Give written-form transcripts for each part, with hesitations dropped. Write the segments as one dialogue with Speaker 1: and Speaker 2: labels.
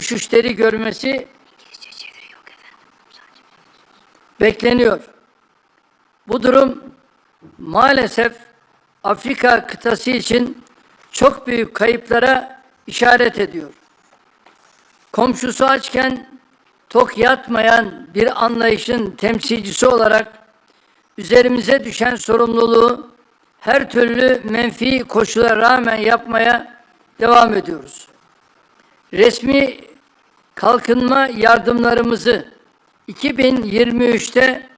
Speaker 1: düşüşleri görmesi bekleniyor. Bu durum maalesef Afrika kıtası için çok büyük kayıplara işaret ediyor. Komşusu açken tok yatmayan bir anlayışın temsilcisi olarak üzerimize düşen sorumluluğu her türlü menfi koşula rağmen yapmaya devam ediyoruz. Resmi kalkınma yardımlarımızı 2023'te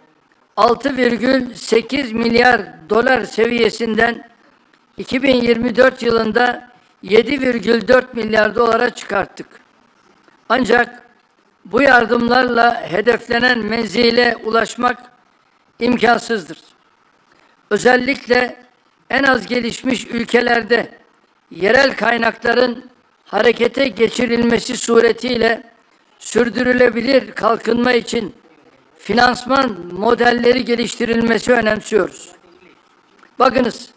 Speaker 1: 6,8 milyar dolar seviyesinden 2024 yılında 7,4 milyar dolara çıkarttık. Ancak bu yardımlarla hedeflenen menzile ulaşmak imkansızdır. Özellikle en az gelişmiş ülkelerde yerel kaynakların harekete geçirilmesi suretiyle sürdürülebilir kalkınma için finansman modelleri geliştirilmesi önemsiyoruz. Bakınız,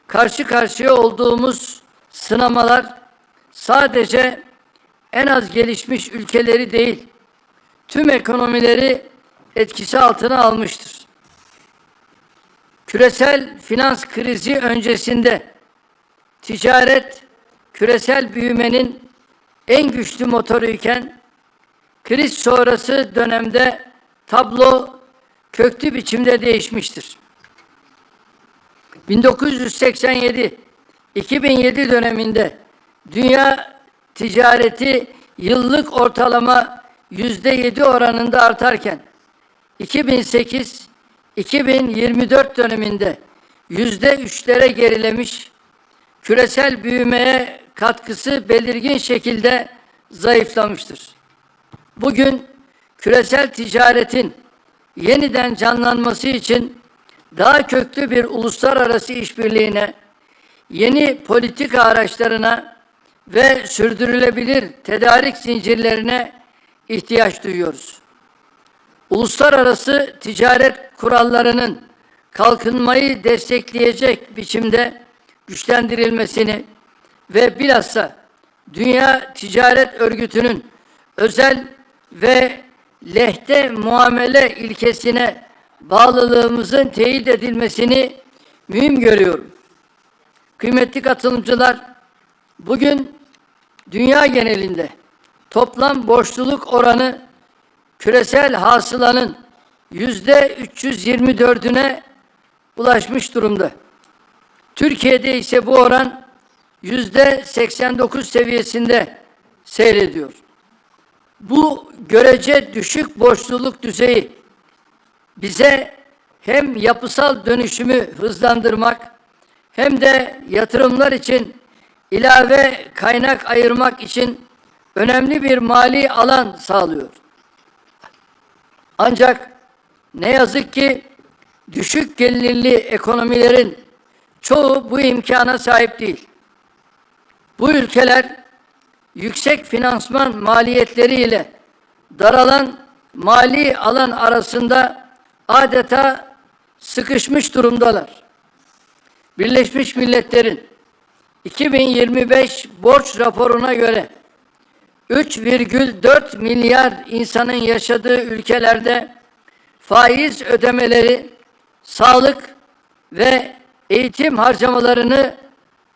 Speaker 1: karşı karşıya olduğumuz sınamalar sadece en az gelişmiş ülkeleri değil, tüm ekonomileri etkisi altına almıştır. Küresel finans krizi öncesinde ticaret küresel büyümenin en güçlü motoruyken kriz sonrası dönemde tablo köklü biçimde değişmiştir. 1987-2007 döneminde dünya ticareti yıllık ortalama %7 oranında artarken 2008-2024 döneminde %3'lere gerilemiş, küresel büyümeye katkısı belirgin şekilde zayıflamıştır. Bugün küresel ticaretin yeniden canlanması için daha köklü bir uluslararası işbirliğine, yeni politika araçlarına ve sürdürülebilir tedarik zincirlerine ihtiyaç duyuyoruz. Uluslararası ticaret kurallarının kalkınmayı destekleyecek biçimde güçlendirilmesini ve bilhassa Dünya Ticaret Örgütü'nün özel ve lehte muamele ilkesine bağlılığımızın teyit edilmesini mühim görüyorum. Kıymetli katılımcılar, bugün dünya genelinde toplam borçluluk oranı küresel hasılanın %324'üne ulaşmış durumda. Türkiye'de ise bu oran %89 seviyesinde seyrediyor. Bu görece düşük borçluluk düzeyi bize hem yapısal dönüşümü hızlandırmak hem de yatırımlar için ilave kaynak ayırmak için önemli bir mali alan sağlıyor. Ancak ne yazık ki düşük gelirli ekonomilerin çoğu bu imkana sahip değil. Bu ülkeler yüksek finansman maliyetleriyle daralan mali alan arasında adeta sıkışmış durumdalar. Birleşmiş Milletler'in 2025 borç raporuna göre 3,4 milyar insanın yaşadığı ülkelerde faiz ödemeleri sağlık ve eğitim harcamalarını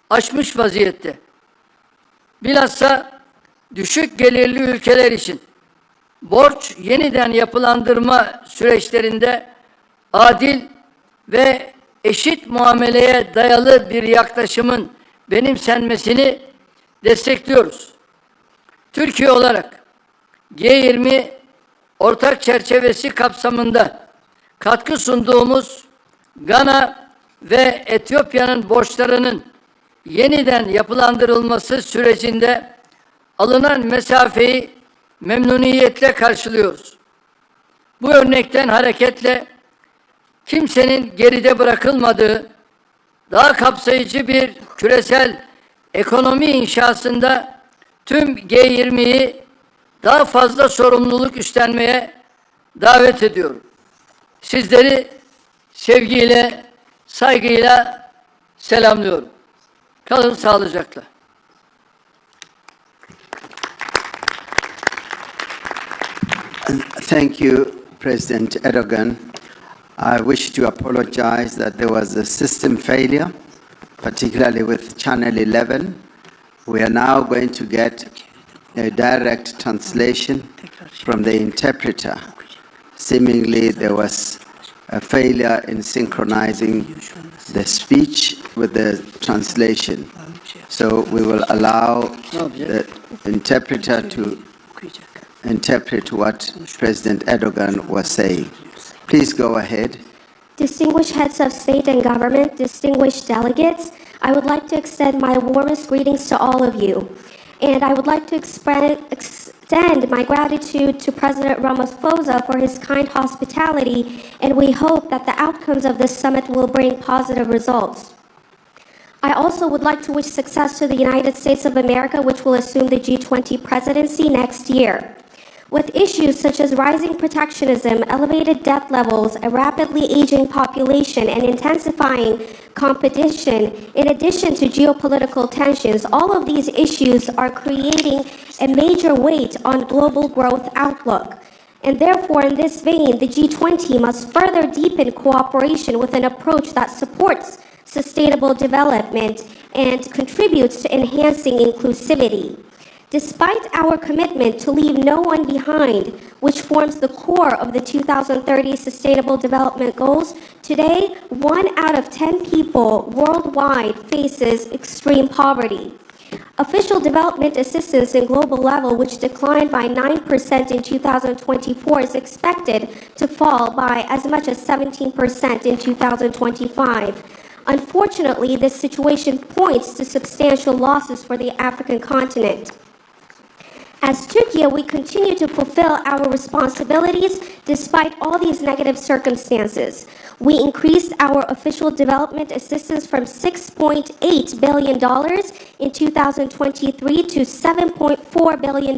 Speaker 1: aşmış vaziyette. Bilhassa düşük gelirli ülkeler için borç yeniden yapılandırma süreçlerinde adil ve eşit muameleye dayalı bir yaklaşımın benimsenmesini destekliyoruz. Türkiye olarak G20 ortak çerçevesi kapsamında katkı sunduğumuz Gana ve Etiyopya'nın borçlarının yeniden yapılandırılması sürecinde alınan mesafeyi memnuniyetle karşılıyoruz. Bu örnekten hareketle kimsenin geride bırakılmadığı, daha kapsayıcı bir küresel ekonomi inşasında tüm G20'yi daha fazla sorumluluk üstlenmeye davet ediyorum. Sizleri sevgiyle, saygıyla selamlıyorum. Kalın sağlıcakla.
Speaker 2: Thank you, President Erdogan. I wish to apologize that there was a system failure, particularly with Channel 11. We are now going to get a direct translation from the interpreter. Seemingly, there was a failure in synchronizing the speech with the translation. So we will allow the interpreter to interpret what President Erdogan was saying. Please go ahead.
Speaker 3: Distinguished heads of state and government, distinguished delegates, I would like to extend my warmest greetings to all of you. And I would like to extend my gratitude to President Ramaphosa for his kind hospitality, and we hope that the outcomes of this summit will bring positive results. I also would like to wish success to the United States of America, which will assume the G20 presidency next year. With issues such as rising protectionism, elevated debt levels, a rapidly aging population, and intensifying competition, in addition to geopolitical tensions, all of these issues are creating a major weight on global growth outlook. And therefore, in this vein, the G20 must further deepen cooperation with an approach that supports sustainable development and contributes to enhancing inclusivity. Despite our commitment to leave no one behind, which forms the core of the 2030 Sustainable Development Goals, today, 1 out of 10 people worldwide faces extreme poverty. Official development assistance in global level, which declined by 9% in 2024, is expected to fall by as much as 17% in 2025. Unfortunately, this situation points to substantial losses for the African continent. As Turkey, we continue to fulfill our responsibilities despite all these negative circumstances. We increased our official development assistance from $6.8 billion in 2023 to $7.4 billion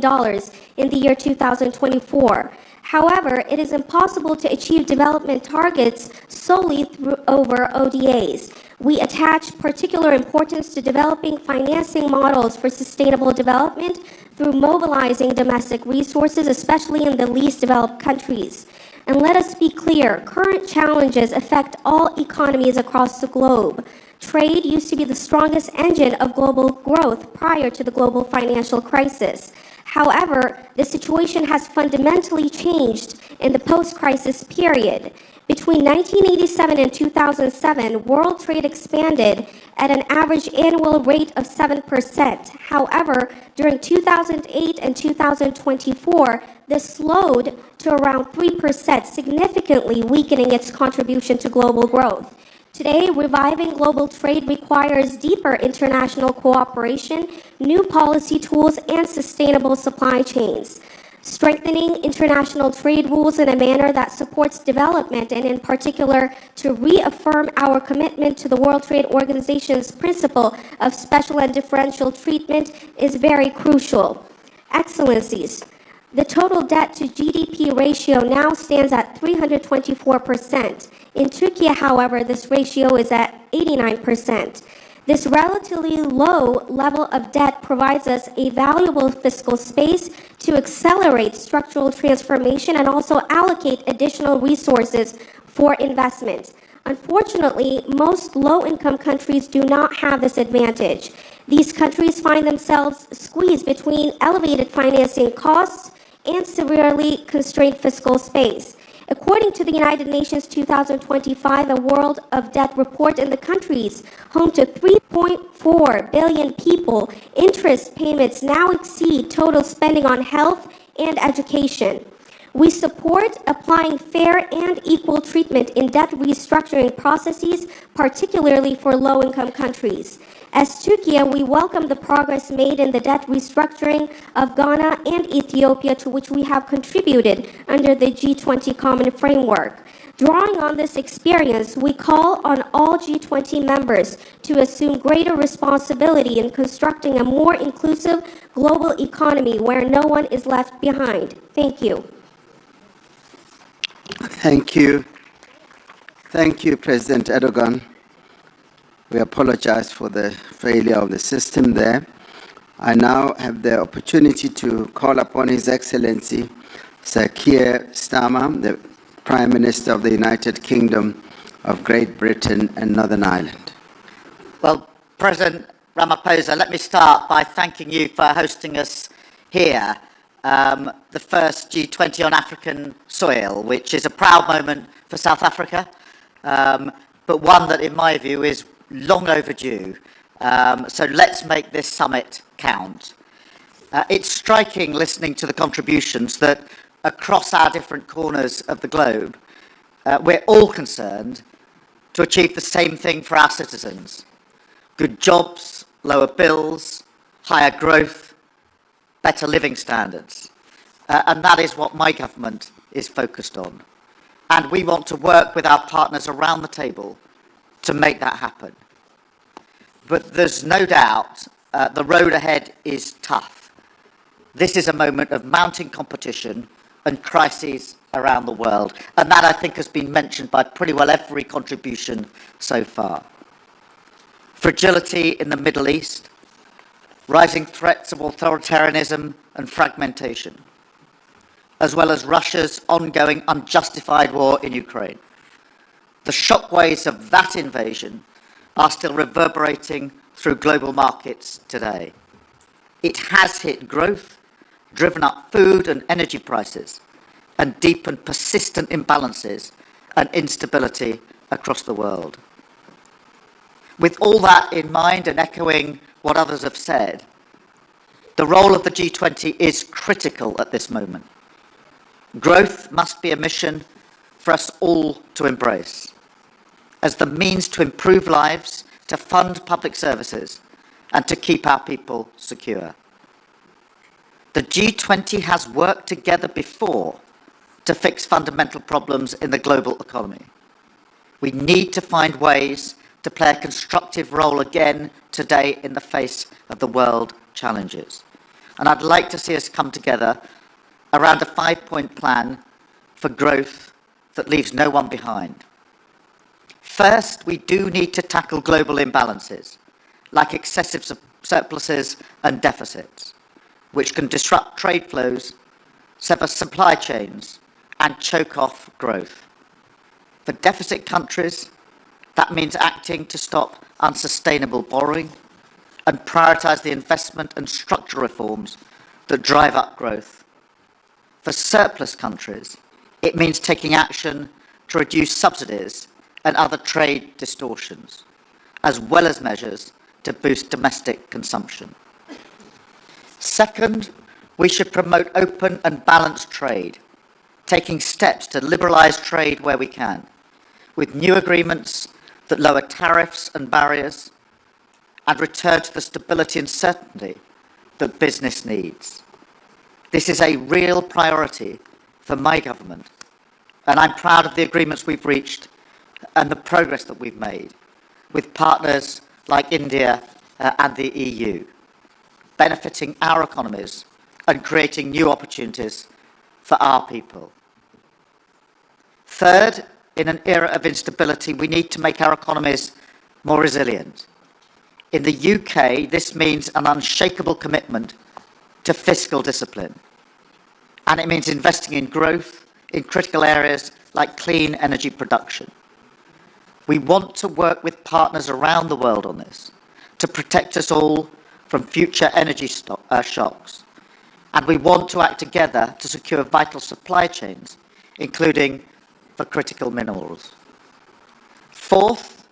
Speaker 3: in the year 2024. However, it is impossible to achieve development targets solely over ODAs. We attach particular importance to developing financing models for sustainable development through mobilizing domestic resources, especially in the least developed countries. And let us be clear, current challenges affect all economies across the globe. Trade used to be the strongest engine of global growth prior to the global financial crisis. However, the situation has fundamentally changed in the post-crisis period. Between 1987 and 2007, world trade expanded at an average annual rate of 7%. However, during 2008 and 2024, this slowed to around 3%, significantly weakening its contribution to global growth. Today, reviving global trade requires deeper international cooperation, new policy tools, and sustainable supply chains. Strengthening international trade rules in a manner that supports development, and in particular to reaffirm our commitment to the World Trade Organization's principle of special and differential treatment, is very crucial. Excellencies, the total debt to GDP ratio now stands at 324%. In Turkey, however, this ratio is at 89%. This relatively low level of debt provides us a valuable fiscal space to accelerate structural transformation and also allocate additional resources for investment. Unfortunately, most low-income countries do not have this advantage. These countries find themselves squeezed between elevated financing costs and severely constrained fiscal space. According to the United Nations 2025, a World of Debt report, in the countries home to 3.4 billion people, interest payments now exceed total spending on health and education. We support applying fair and equal treatment in debt restructuring processes, particularly for low-income countries. As Turkey, we welcome the progress made in the debt restructuring of Ghana and Ethiopia, to which we have contributed under the G20 Common Framework. Drawing on this experience, we call on all G20 members to assume greater responsibility in constructing a more inclusive global economy where no one is left behind. Thank you.
Speaker 2: Thank you. Thank you, President Erdogan. We apologize for the failure of the system there. I now have the opportunity to call upon His Excellency, Sir Keir Starmer, the Prime Minister of the United Kingdom of Great Britain and Northern Ireland.
Speaker 4: Well, President Ramaphosa, let me start by thanking you for hosting us here, the first G20 on African soil, which is a proud moment for South Africa, but one that, in my view, is long overdue. So let's make this summit count. It's striking listening to the contributions that across our different corners of the globe, we're all concerned to achieve the same thing for our citizens. Good jobs, lower bills, higher growth, better living standards. And that is what my government is focused on. And we want to work with our partners around the table to make that happen. But there's no doubt the road ahead is tough. This is a moment of mounting competition and crises around the world. And that, I think, has been mentioned by pretty well every contribution so far. Fragility in the Middle East, rising threats of authoritarianism and fragmentation, as well as Russia's ongoing unjustified war in Ukraine. The shockwaves of that invasion are still reverberating through global markets today. It has hit growth, driven up food and energy prices, and deepened persistent imbalances and instability across the world. With all that in mind and echoing what others have said, the role of the G20 is critical at this moment. Growth must be a mission for us all to embrace, as the means to improve lives, to fund public services, and to keep our people secure. The G20 has worked together before to fix fundamental problems in the global economy. We need to find ways to play a constructive role again today in the face of the world challenges. And I'd like to see us come together around a 5-point plan for growth that leaves no one behind. First, we do need to tackle global imbalances, like excessive surpluses and deficits, which can disrupt trade flows, sever supply chains, and choke off growth. For deficit countries, that means acting to stop unsustainable borrowing and prioritise the investment and structural reforms that drive up growth. For surplus countries, it means taking action to reduce subsidies and other trade distortions, as well as measures to boost domestic consumption. Second, we should promote open and balanced trade, taking steps to liberalise trade where we can, with new agreements that lower tariffs and barriers and return to the stability and certainty that business needs. This is a real priority for my government, and I'm proud of the agreements we've reached and the progress that we've made with partners like India and the EU, benefiting our economies and creating new opportunities for our people. Third, in an era of instability, we need to make our economies more resilient. In the UK, this means an unshakable commitment to fiscal discipline. And it means investing in growth in critical areas like clean energy production. We want to work with partners around the world on this to protect us all from future energy shocks. And we want to act together to secure vital supply chains, including for critical minerals. Fourth,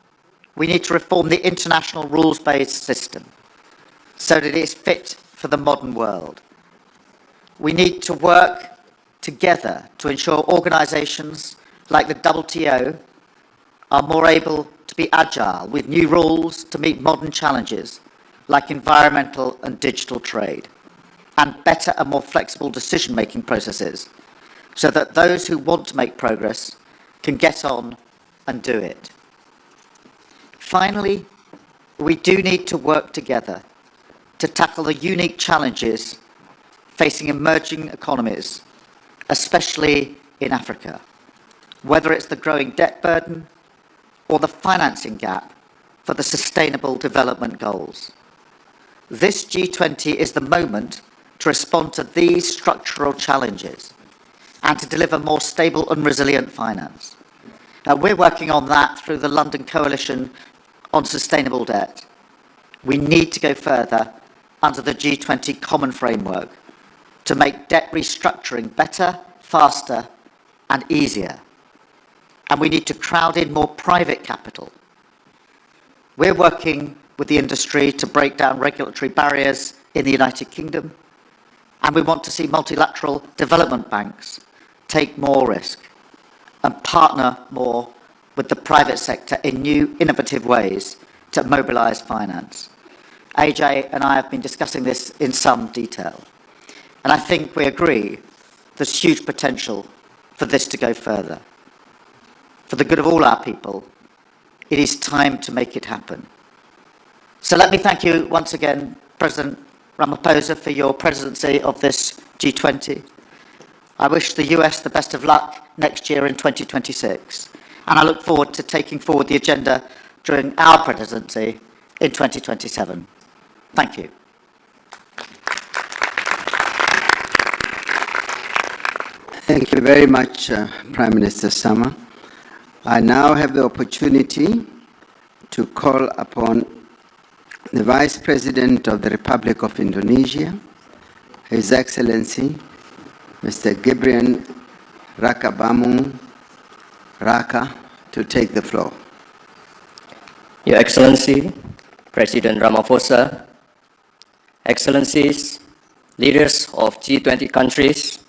Speaker 4: we need to reform the international rules-based system so that it is fit for the modern world. We need to work together to ensure organisations like the WTO are more able to be agile with new rules to meet modern challenges like environmental and digital trade, and better and more flexible decision-making processes so that those who want to make progress can get on and do it. Finally, we do need to work together to tackle the unique challenges facing emerging economies, especially in Africa, whether it's the growing debt burden or the financing gap for the Sustainable Development Goals. This G20 is the moment to respond to these structural challenges, and to deliver more stable and resilient finance. We're working on that through the London Coalition on Sustainable Debt. We need to go further under the G20 Common Framework to make debt restructuring better, faster, and easier. And we need to crowd in more private capital. We're working with the industry to break down regulatory barriers in the United Kingdom, and we want to see multilateral development banks take more risk and partner more with the private sector in new, innovative ways to mobilise finance. AJ and I have been discussing this in some detail, and I think we agree there's huge potential for this to go further. For the good of all our people, it is time to make it happen. So let me thank you once again, President Ramaphosa, for your presidency of this G20. I wish the US the best of luck next year in 2026, and I look forward to taking forward the agenda during our presidency in 2027. Thank you.
Speaker 2: Thank you very much, Prime Minister Sama. I now have the opportunity to call upon the Vice President of the Republic of Indonesia, His Excellency, Mr. Gibrian Rakabamung Raka, to take the floor.
Speaker 5: Your Excellency, President Ramaphosa, Excellencies, leaders of G20 countries,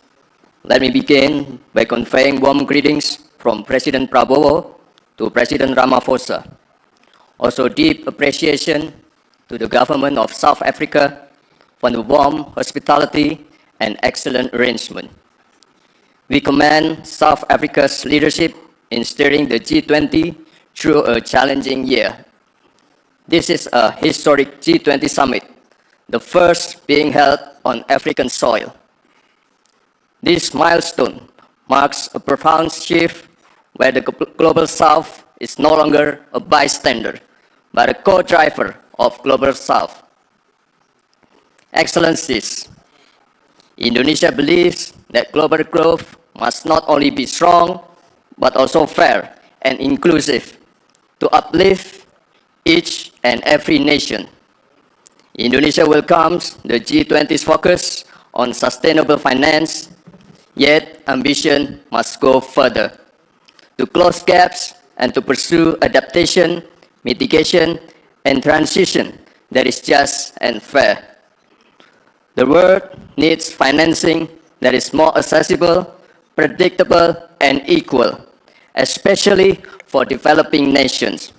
Speaker 5: let me begin by conveying warm greetings from President Prabowo to President Ramaphosa. Also deep appreciation to the government of South Africa for the warm hospitality and excellent arrangement. We commend South Africa's leadership in steering the G20 through a challenging year. This is a historic G20 summit, the first being held on African soil. This milestone marks a profound shift where the Global South is no longer a bystander, but a co-driver of Global South. Excellencies, Indonesia believes that global growth must not only be strong, but also fair and inclusive to uplift each and every nation. Indonesia welcomes the G20's focus on sustainable finance, yet ambition must go further to close gaps and to pursue adaptation, mitigation, and transition that is just and fair. The world needs financing that is more accessible, predictable, and equal, especially for developing nations,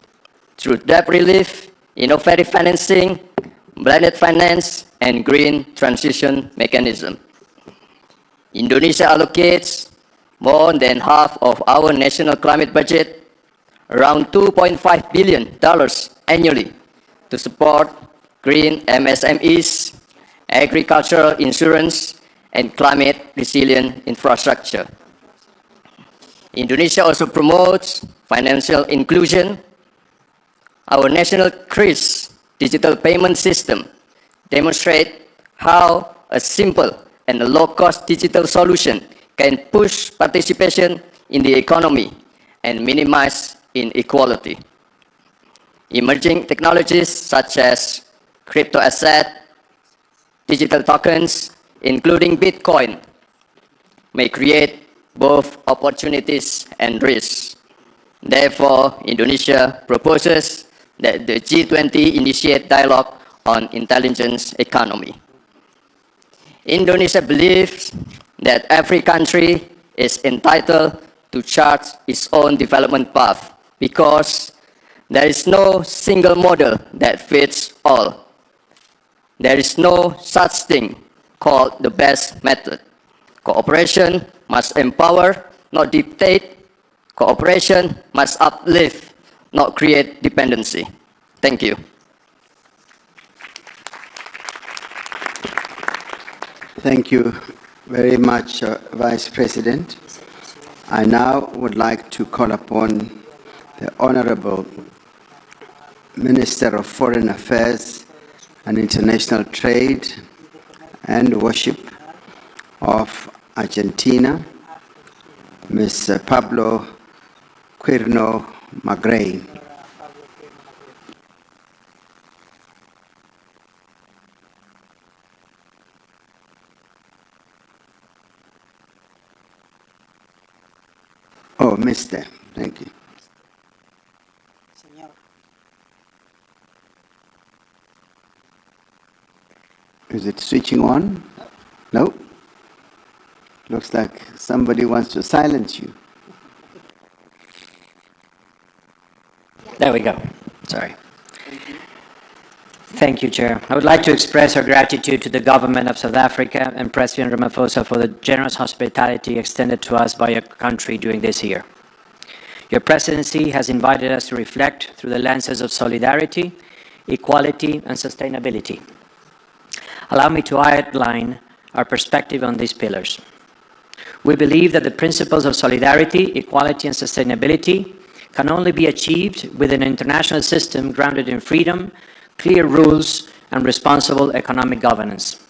Speaker 5: through debt relief, innovative financing, blended finance, and green transition mechanism. Indonesia allocates more than half of our national climate budget, around $2.5 billion annually, to support green MSMEs, agricultural insurance, and climate-resilient infrastructure. Indonesia also promotes financial inclusion. Our national CRIS digital payment system demonstrates how a simple and a low-cost digital solution can push participation in the economy and minimize inequality. Emerging technologies such as crypto asset, digital tokens, including Bitcoin, may create both opportunities and risks. Therefore, Indonesia proposes that the G20 initiate dialogue on intelligence economy. Indonesia believes that every country is entitled to chart its own development path because there is no single model that fits all. There is no such thing called the best method. Cooperation must empower, not dictate. Cooperation must uplift, not create dependency. Thank you.
Speaker 2: Thank you very much, Vice President. I now would like to call upon the Honorable Minister of Foreign Affairs and International Trade and Worship of Argentina, Ms. Pablo Quirno Magray. Oh, Mr. Thank you. Is it switching on? No? Looks like somebody wants to silence you.
Speaker 6: There we go. Sorry. Thank you, Chair. I would like to express our gratitude to the Government of South Africa and President Ramaphosa for the generous hospitality extended to us by your country during this year. Your presidency has invited us to reflect through the lenses of solidarity, equality, and sustainability. Allow me to outline our perspective on these pillars. We believe that the principles of solidarity, equality, and sustainability can only be achieved with an international system grounded in freedom, clear rules, and responsible economic governance.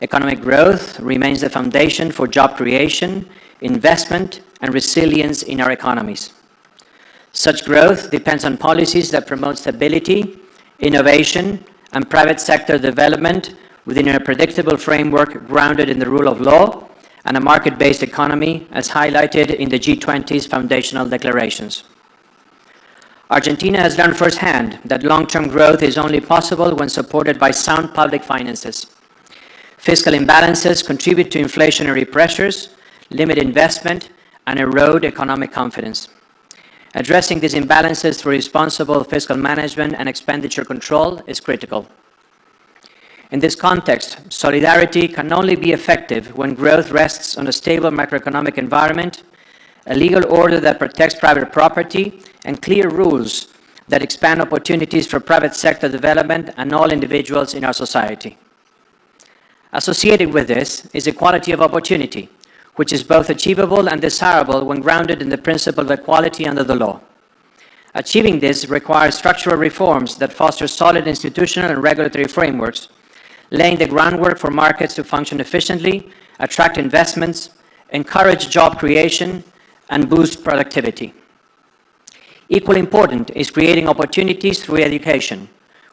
Speaker 6: Economic growth remains the foundation for job creation, investment, and resilience in our economies. Such growth depends on policies that promote stability, innovation, and private sector development within a predictable framework grounded in the rule of law and a market-based economy, as highlighted in the G20's foundational declarations. Argentina has learned firsthand that long-term growth is only possible when supported by sound public finances. Fiscal imbalances contribute to inflationary pressures, limit investment, and erode economic confidence. Addressing these imbalances through responsible fiscal management and expenditure control is critical. In this context, solidarity can only be effective when growth rests on a stable macroeconomic environment, a legal order that protects private property, and clear rules that expand opportunities for private sector development and all individuals in our society. Associated with this is equality of opportunity, which is both achievable and desirable when grounded in the principle of equality under the law. Achieving this requires structural reforms that foster solid institutional and regulatory frameworks, laying the groundwork for markets to function efficiently, attract investments, encourage job creation, and boost productivity. Equally important is creating opportunities through education,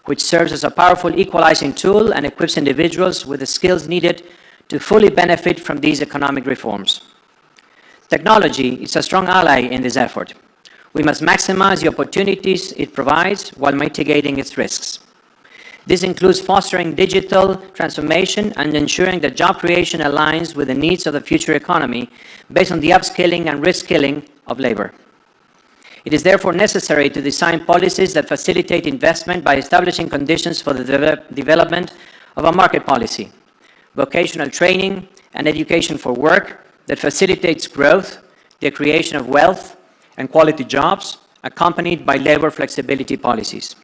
Speaker 6: which serves as a powerful equalizing tool and equips individuals with the skills needed to fully benefit from these economic reforms. Technology is a strong ally in this effort. We must maximize the opportunities it provides while mitigating its risks. This includes fostering digital transformation and ensuring that job creation aligns with the needs of the future economy based on the upskilling and reskilling of labor. It is therefore necessary to design policies that facilitate investment by establishing conditions for the development of a market policy, vocational training, and education for work that facilitates growth, the creation of wealth, and quality jobs, accompanied by labor flexibility policies.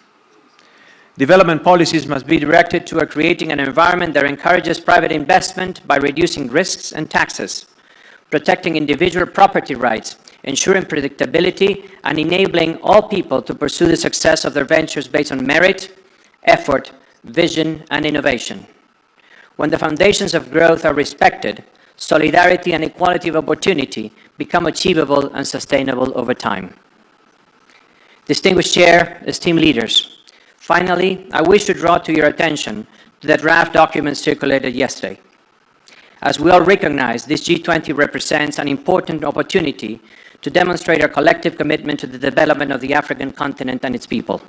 Speaker 6: Development policies must be directed toward creating an environment that encourages private investment by reducing risks and taxes, protecting individual property rights, ensuring predictability, and enabling all people to pursue the success of their ventures based on merit, effort, vision, and innovation. When the foundations of growth are respected, solidarity and equality of opportunity become achievable and sustainable over time. Distinguished Chair, esteemed leaders, finally, I wish to draw to your attention to the draft document circulated yesterday. As we all recognize, this G20 represents an important opportunity to demonstrate our collective commitment to the development of the African continent and its people.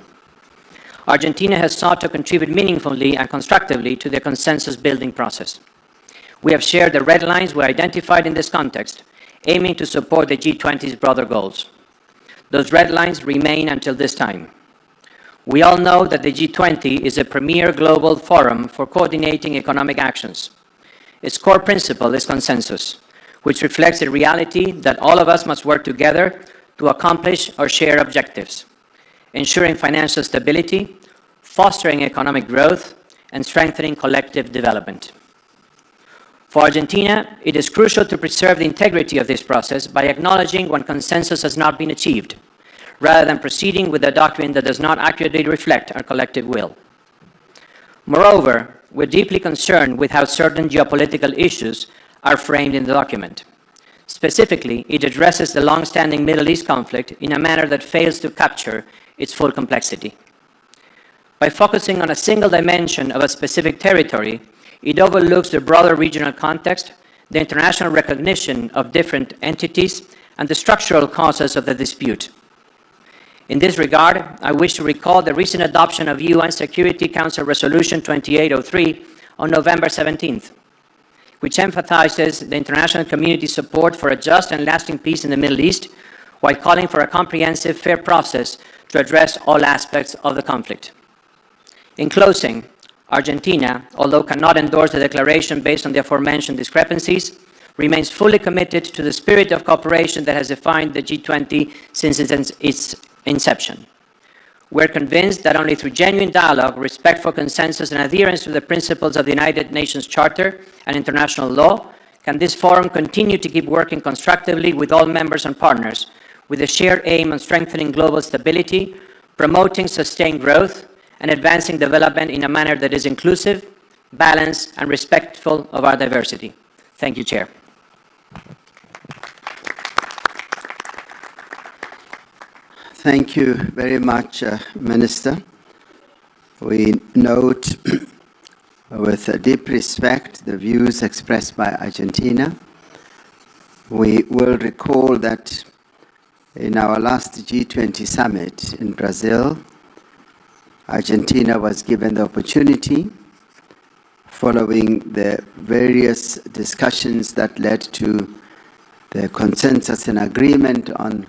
Speaker 6: Argentina has sought to contribute meaningfully and constructively to the consensus-building process. We have shared the red lines we identified in this context, aiming to support the G20's broader goals. Those red lines remain until this time. We all know that the G20 is a premier global forum for coordinating economic actions. Its core principle is consensus, which reflects the reality that all of us must work together to accomplish our shared objectives, ensuring financial stability, fostering economic growth, and strengthening collective development. For Argentina, it is crucial to preserve the integrity of this process by acknowledging when consensus has not been achieved, rather than proceeding with a doctrine that does not accurately reflect our collective will. Moreover, we're deeply concerned with how certain geopolitical issues are framed in the document. Specifically, it addresses the long-standing Middle East conflict in a manner that fails to capture its full complexity. By focusing on a single dimension of a specific territory, it overlooks the broader regional context, the international recognition of different entities, and the structural causes of the dispute. In this regard, I wish to recall the recent adoption of UN Security Council Resolution 2803 on November 17th, which emphasizes the international community's support for a just and lasting peace in the Middle East, while calling for a comprehensive, fair process to address all aspects of the conflict. In closing, Argentina, although cannot endorse the declaration based on the aforementioned discrepancies, remains fully committed to the spirit of cooperation that has defined the G20 since its inception. We're convinced that only through genuine dialogue, respect for consensus, and adherence to the principles of the United Nations Charter and international law can this forum continue to keep working constructively with all members and partners, with a shared aim on strengthening global stability, promoting sustained growth, and advancing development in a manner that is inclusive, balanced, and respectful of our diversity. Thank you, Chair.
Speaker 2: Thank you very much, Minister. We note with deep respect the views expressed by Argentina. We will recall that in our last G20 Summit in Brazil, Argentina was given the opportunity, following the various discussions that led to the consensus and agreement on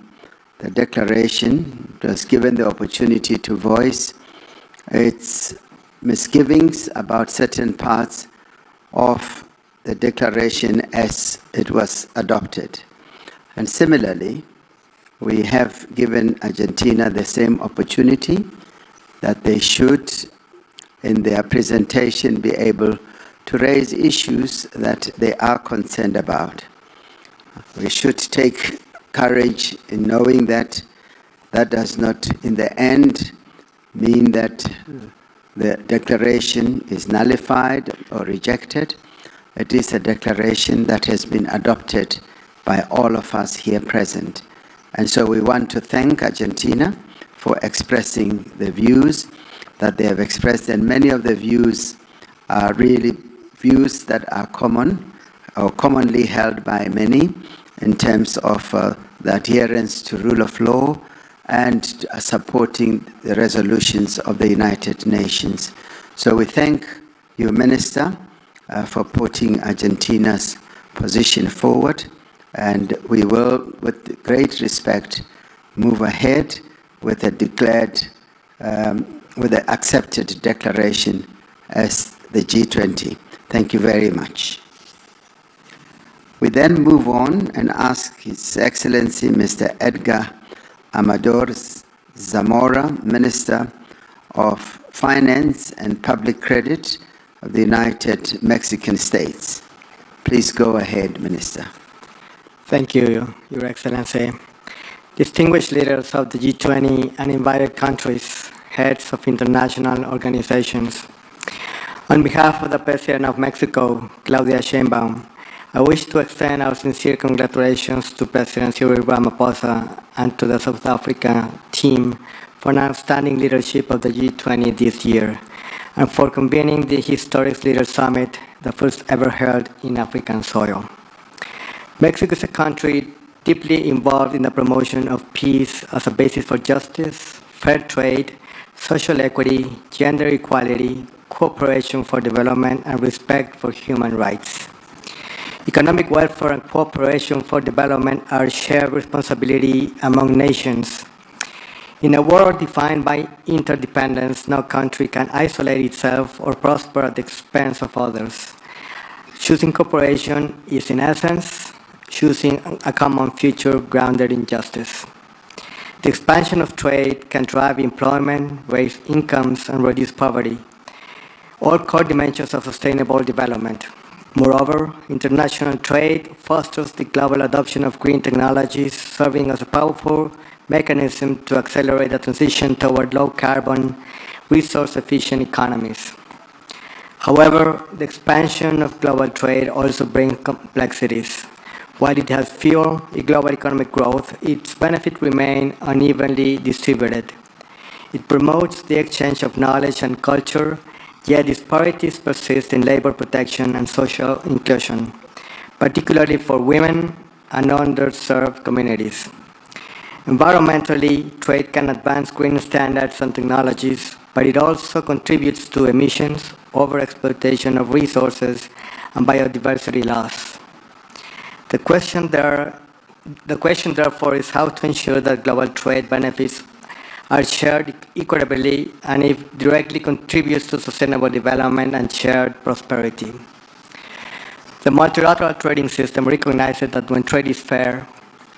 Speaker 2: the declaration, it was given the opportunity to voice its misgivings about certain parts of the declaration as it was adopted. And similarly, we have given Argentina the same opportunity, that they should, in their presentation, be able to raise issues that they are concerned about. We should take courage in knowing that that does not, in the end, mean that the declaration is nullified or rejected. It is a declaration that has been adopted by all of us here present. And so we want to thank Argentina for expressing the views that they have expressed, and many of the views are really views that are common or commonly held by many in terms of the adherence to rule of law and supporting the resolutions of the United Nations. So we thank you, Minister, for putting Argentina's position forward, and we will, with great respect, move ahead with a declared, with the accepted declaration as the G20. Thank you very much. We then move on and ask His Excellency Mr. Edgar Amador Zamora, Minister of Finance and Public Credit of the United Mexican States. Please go ahead, Minister.
Speaker 7: Thank you, Your Excellency. Distinguished leaders of the G20 and invited countries, heads of international organizations. On behalf of the President of Mexico, Claudia Sheinbaum, I wish to extend our sincere congratulations to President Cyril Ramaphosa and to the South Africa team for an outstanding leadership of the G20 this year, and for convening the historic Leaders Summit, the first ever held in African soil. Mexico is a country deeply involved in the promotion of peace as a basis for justice, fair trade, social equity, gender equality, cooperation for development, and respect for human rights. Economic welfare and cooperation for development are shared responsibility among nations. In a world defined by interdependence, no country can isolate itself or prosper at the expense of others. Choosing cooperation is, in essence, choosing a common future grounded in justice. The expansion of trade can drive employment, raise incomes, and reduce poverty, all core dimensions of sustainable development. Moreover, international trade fosters the global adoption of green technologies, serving as a powerful mechanism to accelerate the transition toward low-carbon, resource-efficient economies. However, the expansion of global trade also brings complexities. While it has fueled global economic growth, its benefits remain unevenly distributed. It promotes the exchange of knowledge and culture, yet disparities persist in labor protection and social inclusion, particularly for women and underserved communities. Environmentally, trade can advance green standards and technologies, but it also contributes to emissions, overexploitation of resources, and biodiversity loss. The question, therefore, is how to ensure that global trade benefits are shared equitably and if directly contributes to sustainable development and shared prosperity. The multilateral trading system recognizes that when trade is fair,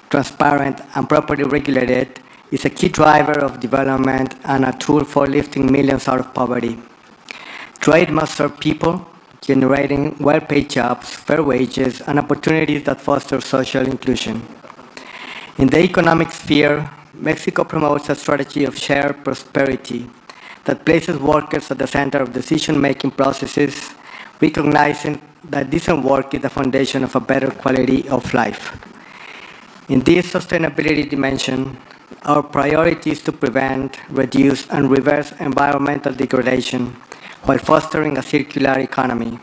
Speaker 7: transparent, and properly regulated, is a key driver of development and a tool for lifting millions out of poverty. Trade must serve people, generating well-paid jobs, fair wages, and opportunities that foster social inclusion. In the economic sphere, Mexico promotes a strategy of shared prosperity that places workers at the center of decision-making processes, recognizing that decent work is the foundation of a better quality of life. In this sustainability dimension, our priority is to prevent, reduce, and reverse environmental degradation while fostering a circular economy.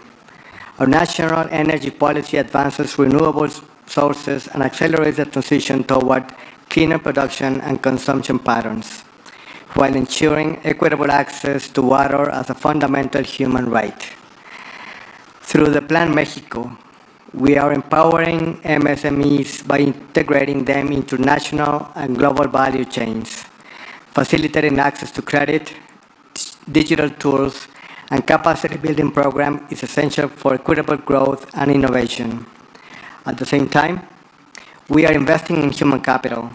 Speaker 7: Our national energy policy advances renewable sources and accelerates the transition toward cleaner production and consumption patterns, while ensuring equitable access to water as a fundamental human right. Through the Plan Mexico, we are empowering MSMEs by integrating them into national and global value chains, facilitating access to credit, digital tools, and capacity building program is essential for equitable growth and innovation. At the same time, we are investing in human capital,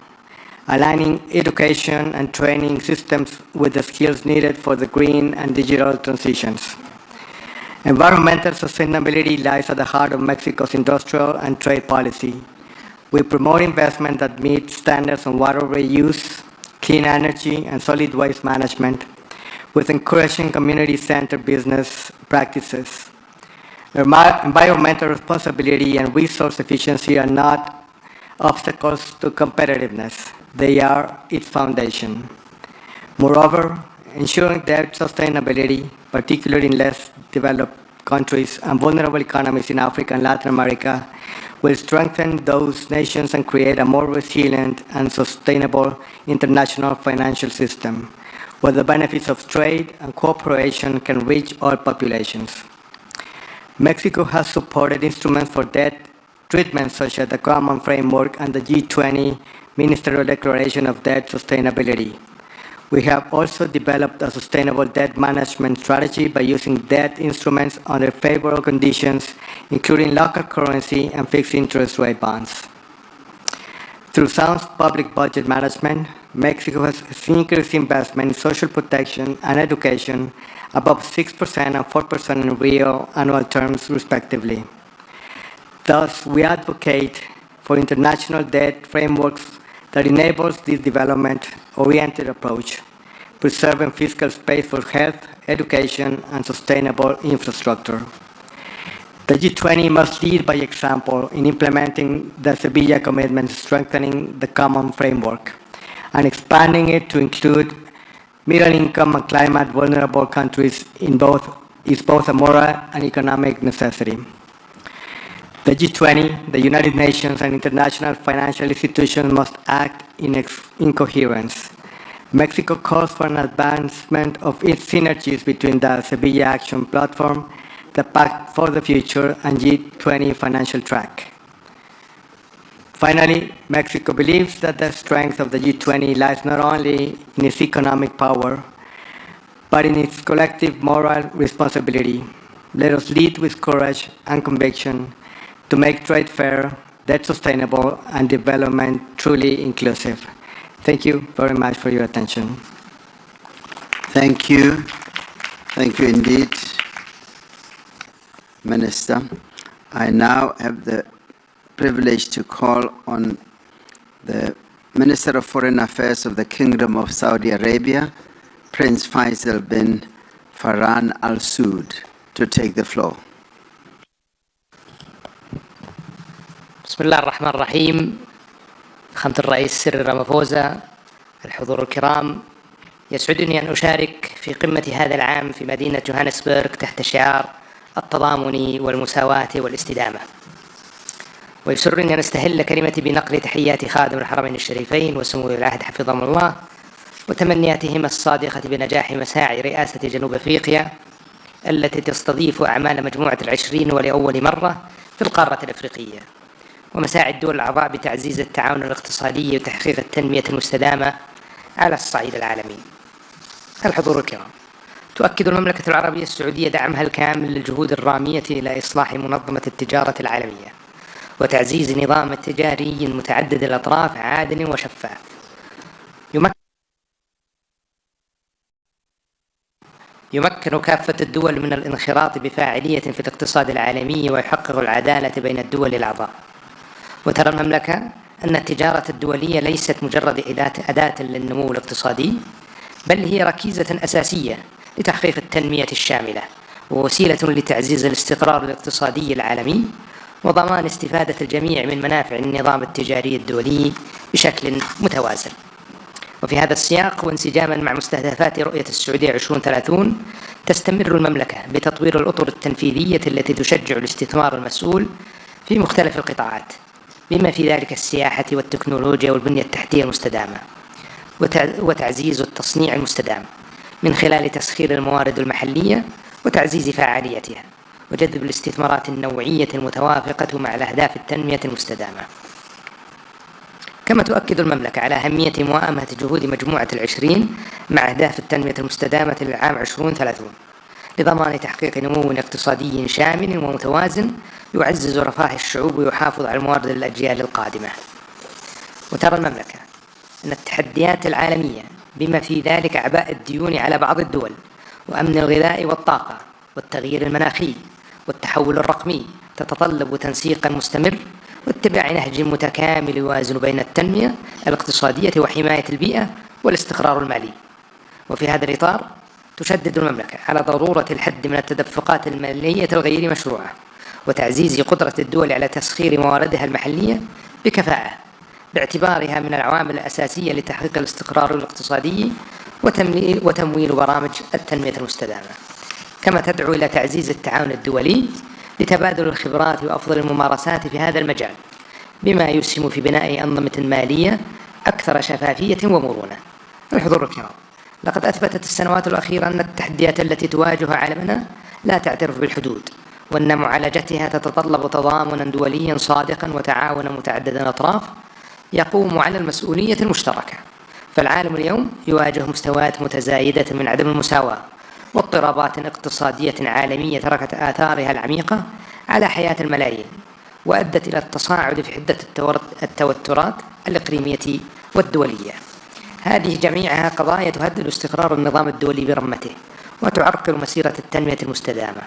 Speaker 7: aligning education and training systems with the skills needed for the green and digital transitions. Environmental sustainability lies at the heart of Mexico's industrial and trade policy. We promote investment that meets standards on water reuse, clean energy, and solid waste management, with encouraging community-centered business practices. Environmental responsibility and resource efficiency are not obstacles to competitiveness. They are its foundation. Moreover, ensuring debt sustainability, particularly in less developed countries and vulnerable economies in Africa and Latin America, will strengthen those nations and create a more resilient and sustainable international financial system, where the benefits of trade and cooperation can reach all populations. Mexico has supported instruments for debt treatment such as the Common Framework and the G20 Ministerial Declaration of Debt Sustainability. We have also developed a sustainable debt management strategy by using debt instruments under favorable conditions, including local currency and fixed interest rate bonds. Through sound public budget management, Mexico has increased investment in social protection and education above 6% and 4% in real annual terms, respectively. Thus, we advocate for international debt frameworks that enables this development-oriented approach, preserving fiscal space for health, education, and sustainable infrastructure. The G20 must lead by example in implementing the Sevilla Commitment, strengthening the Common Framework, and expanding it to include middle-income and climate-vulnerable countries is both a moral and economic necessity. The G20, the United Nations, and international financial institutions must act in coherence. Mexico calls for an advancement of its synergies between the Sevilla Action Platform, the Pact for the Future, and G20 Financial Track. Finally, Mexico believes that the strength of the G20 lies not only in its economic power, but in its collective moral responsibility. Let us lead with courage and conviction to make trade fair, debt sustainable, and development truly inclusive. Thank you very much for your attention.
Speaker 2: Thank you. Thank you indeed, Minister. I now have the privilege to call on the Minister of Foreign Affairs of the Kingdom of Saudi Arabia, Prince Faisal bin Farhan Al Saud, to take the floor.
Speaker 8: بسم الله الرحمن الرحيم. فخامة الرئيس سيريل رامافوزا، الحضور الكرام، يسعدني أن أشارك في قمة هذا العام في مدينة جوهانسبرغ تحت شعار التضامن والمساواة والاستدامة. ويسرني أن أستهل كلمتي بنقل تحيات خادم الحرمين الشريفين وسمو ولي العهد حفظهم الله وتمنياتهما الصادقة بنجاح مساعي رئاسة جنوب أفريقيا التي تستضيف أعمال مجموعة ال20 ولأول مرة في القارة الأفريقية، ومساعي الدول الأعضاء بتعزيز التعاون الاقتصادي وتحقيق التنمية المستدامة على الصعيد العالمي. الحضور الكرام، تؤكد المملكة العربية السعودية دعمها الكامل للجهود الرامية إلى إصلاح منظمة التجارة العالمية وتعزيز نظام تجاري متعدد الأطراف عادل وشفاف يمكن كافة الدول من الانخراط بفاعلية في الاقتصاد العالمي ويحقق العدالة بين الدول الأعضاء. وترى المملكة أن التجارة الدولية ليست مجرد أداة للنمو الاقتصادي، بل هي ركيزة أساسية لتحقيق التنمية الشاملة ووسيلة لتعزيز الاستقرار الاقتصادي العالمي وضمان استفادة الجميع من منافع النظام التجاري الدولي بشكل متوازن. وفي هذا السياق وانسجاما مع مستهدفات رؤية السعودية 2030 تستمر المملكة بتطوير الأطر التنفيذية التي تشجع الاستثمار المسؤول في مختلف القطاعات بما في ذلك السياحة والتكنولوجيا والبنية التحتية المستدامة وتعزيز التصنيع المستدام من خلال تسخير الموارد المحلية وتعزيز فعاليتها وجذب الاستثمارات النوعية المتوافقة مع الأهداف التنمية المستدامة. كما تؤكد المملكة على أهمية موائمة جهود مجموعة ال20 مع أهداف التنمية المستدامة للعام 2030 لضمان تحقيق نمو اقتصادي شامل ومتوازن يعزز رفاه الشعوب ويحافظ على الموارد للأجيال القادمة. وترى المملكة أن التحديات العالمية بما في ذلك أعباء الديون على بعض الدول وأمن الغذاء والطاقة والتغيير المناخي والتحول الرقمي تتطلب تنسيقا مستمر واتباع نهج متكامل يوازن بين التنمية الاقتصادية وحماية البيئة والاستقرار المالي. وفي هذا الإطار تشدد المملكة على ضرورة الحد من التدفقات المالية الغير مشروعة وتعزيز قدرة الدول على تسخير مواردها المحلية بكفاءة باعتبارها من العوامل الأساسية لتحقيق الاستقرار الاقتصادي وتمويل برامج التنمية المستدامة. كما تدعو إلى تعزيز التعاون الدولي لتبادل الخبرات وأفضل الممارسات في هذا المجال بما يسهم في بناء أنظمة مالية أكثر شفافية ومرونة. الحضور الكرام، لقد أثبتت السنوات الأخيرة أن التحديات التي تواجه عالمنا لا تعترف بالحدود وأن معالجتها تتطلب تضامنا دوليا صادقا وتعاونا متعدد الأطراف يقوم على المسؤولية المشتركة. فالعالم اليوم يواجه مستويات متزايدة من عدم المساواة واضطرابات اقتصادية عالمية تركت آثارها العميقة على حياة الملايين وأدت إلى التصاعد في حدة التوترات الإقليمية والدولية. هذه جميعها قضايا تهدد استقرار النظام الدولي برمته وتعرقل مسيرة التنمية المستدامة.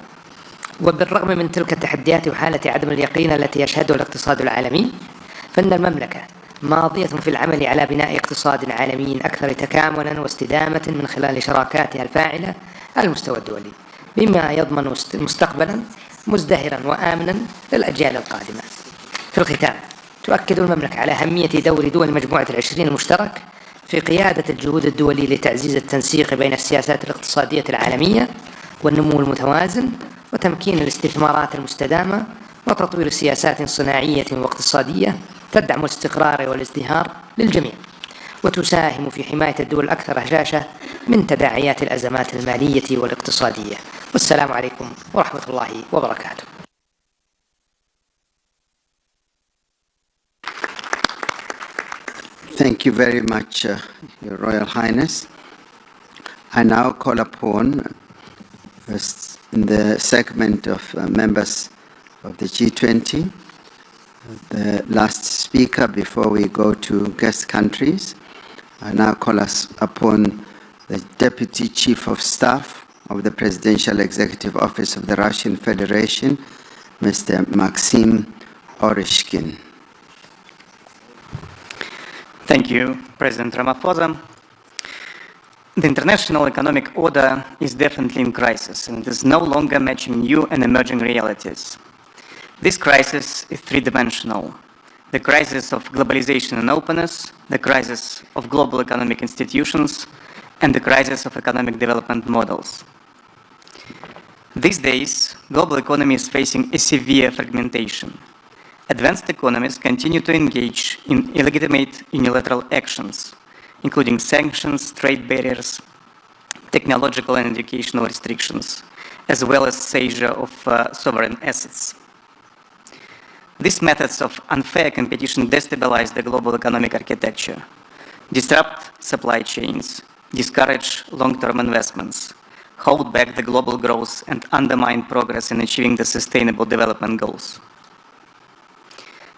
Speaker 8: وبالرغم من تلك التحديات وحالة عدم اليقين التي يشهدها الاقتصاد العالمي، فإن المملكة ماضية في العمل على بناء اقتصاد عالمي أكثر تكاملا واستدامة من خلال شراكاتها الفاعلة على المستوى الدولي بما يضمن مستقبلا مزدهرا وآمنا للأجيال القادمة. في الختام، تؤكد المملكة على أهمية دور دول مجموعة ال20 المشترك في قيادة الجهود الدولية لتعزيز التنسيق بين السياسات الاقتصادية العالمية والنمو المتوازن وتمكين الاستثمارات المستدامة وتطوير سياسات صناعية واقتصادية تدعم الاستقرار والازدهار للجميع وتساهم في حماية الدول الأكثر هشاشة من تداعيات الأزمات المالية والاقتصادية. والسلام عليكم ورحمة الله وبركاته.
Speaker 2: Thank you very much, Your Royal Highness. I now call upon in the segment of members of the G20, the last speaker before we go to guest countries. I now call us upon the Deputy Chief of Staff of the Presidential Executive Office of the Russian Federation, Mr. Maxim Oreshkin.
Speaker 9: Thank you, President Ramaphosa. The international economic order is definitely in crisis and is no longer matching new and emerging realities. This crisis is three-dimensional. the crisis of globalization and openness, the crisis of global economic institutions, and the crisis of economic development models. These days, global economy is facing a severe fragmentation. Advanced economies continue to engage in illegitimate unilateral actions, including sanctions, trade barriers, technological and educational restrictions, as well as seizure of sovereign assets. These methods of unfair competition destabilize the global economic architecture, disrupt supply chains, discourage long-term investments, hold back the global growth, and undermine progress in achieving the Sustainable Development Goals.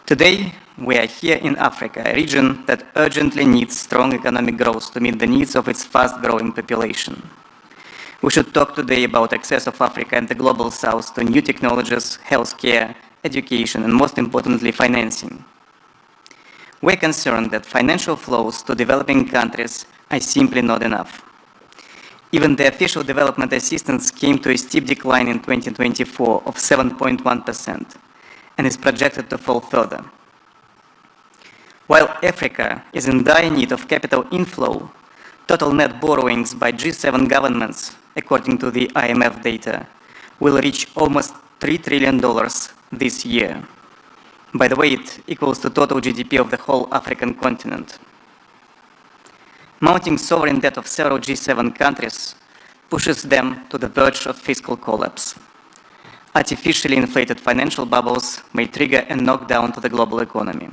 Speaker 9: Today, we are here in Africa, a region that urgently needs strong economic growth to meet the needs of its fast-growing population. We should talk today about access of Africa and the Global South to new technologies, healthcare, education, and most importantly, financing. We're concerned that financial flows to developing countries are simply not enough. Even the official development assistance came to a steep decline in 2024 of 7.1% and is projected to fall further. While Africa is in dire need of capital inflow, total net borrowings by G7 governments, according to the IMF data, will reach almost $3 trillion this year. By the way, it equals to total GDP of the whole African continent. Mounting sovereign debt of several G7 countries pushes them to the verge of fiscal collapse. Artificially inflated financial bubbles may trigger a knockdown to the global economy.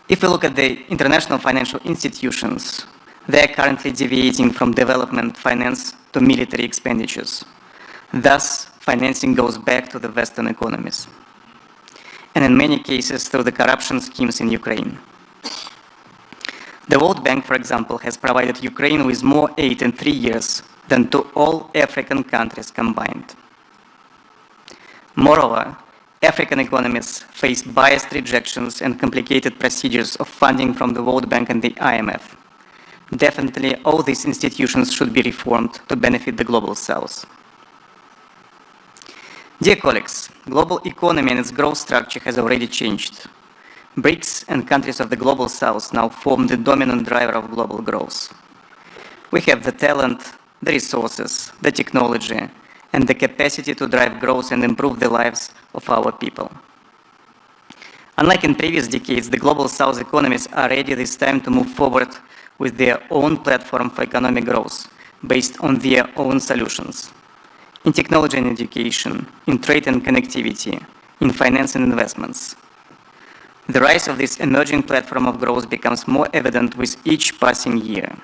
Speaker 9: If we look at the international financial institutions, they are currently deviating from development finance to military expenditures. Thus, financing goes back to the Western economies, and in many cases through the corruption schemes in Ukraine. The World Bank, for example, has provided Ukraine with more aid in 3 years than to all African countries combined. Moreover, African economies face biased rejections and complicated procedures of funding from the World Bank and the IMF. Definitely, all these institutions should be reformed to benefit the Global South. Dear colleagues, global economy and its growth structure has already changed. BRICS and countries of the Global South now form the dominant driver of global growth. We have the talent, the resources, the technology, and the capacity to drive growth and improve the lives of our people. Unlike in previous decades, the Global South economies are ready this time to move forward with their own platform for economic growth, based on their own solutions. In technology and education, in trade and connectivity, in finance and investments. The rise of this emerging platform of growth becomes more evident with each passing year.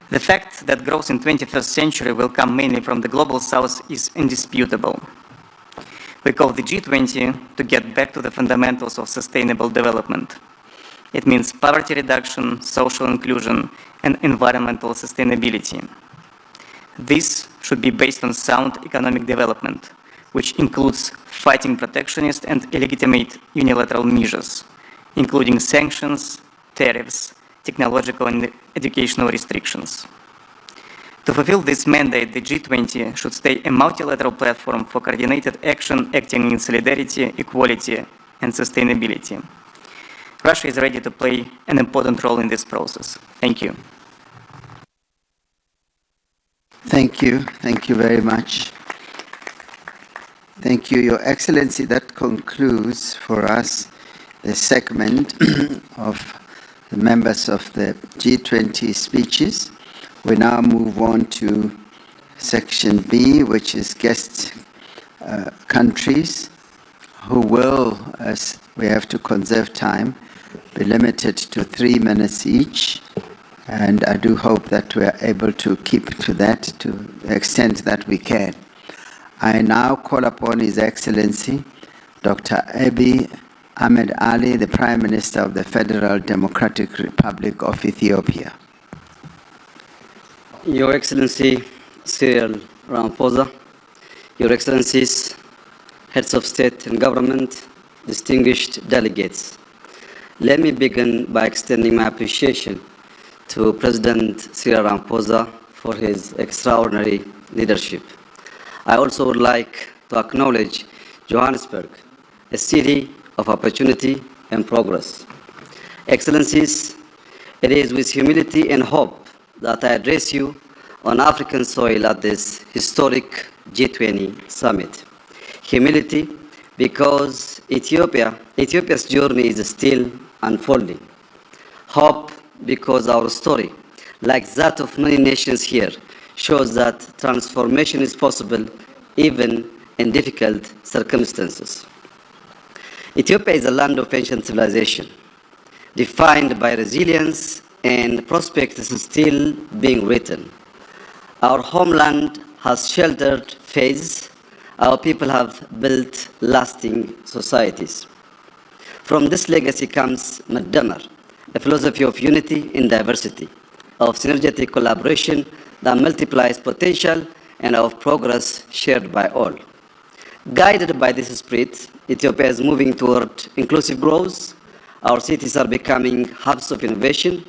Speaker 9: The fact that growth in the 21st century will come mainly from the Global South is indisputable. We call the G20 to get back to the fundamentals of sustainable development. It means poverty reduction, social inclusion, and environmental sustainability. This should be based on sound economic development, which includes fighting protectionist and illegitimate unilateral measures, including sanctions, tariffs, technological and educational restrictions. To fulfill this mandate, the G20 should stay a multilateral platform for coordinated action acting in solidarity, equality, and sustainability. Russia is ready to play an important role in this process. Thank you.
Speaker 2: Thank you. Thank you very much. Thank you, Your Excellency. That concludes for us the segment of the members of the G20 speeches. We now move on to section B, which is guest countries, who will, as we have to conserve time, be limited to 3 minutes each. And I do hope that we are able to keep to that to the extent that we can. I now call upon His Excellency, Dr. Abiy Ahmed Ali, the Prime Minister of the Federal Democratic Republic of Ethiopia.
Speaker 10: Your Excellency Cyril Ramaphosa, Your Excellencies, Heads of State and Government, distinguished delegates, let me begin by extending my appreciation to President Cyril Ramaphosa for his extraordinary leadership. I also would like to acknowledge Johannesburg a city of opportunity and progress. Excellencies, it is with humility and hope that I address you on African soil at this historic G20 Summit. Humility because Ethiopia's journey is still unfolding. Hope because our story, like that of many nations here, shows that transformation is possible even in difficult circumstances. Ethiopia is a land of ancient civilization, defined by resilience and prospects still being written. Our homeland has sheltered faiths. Our people have built lasting societies. From this legacy comes Madamar, a philosophy of unity in diversity, of synergetic collaboration that multiplies potential and of progress shared by all. Guided by this spirit, Ethiopia is moving toward inclusive growth. Our cities are becoming hubs of innovation.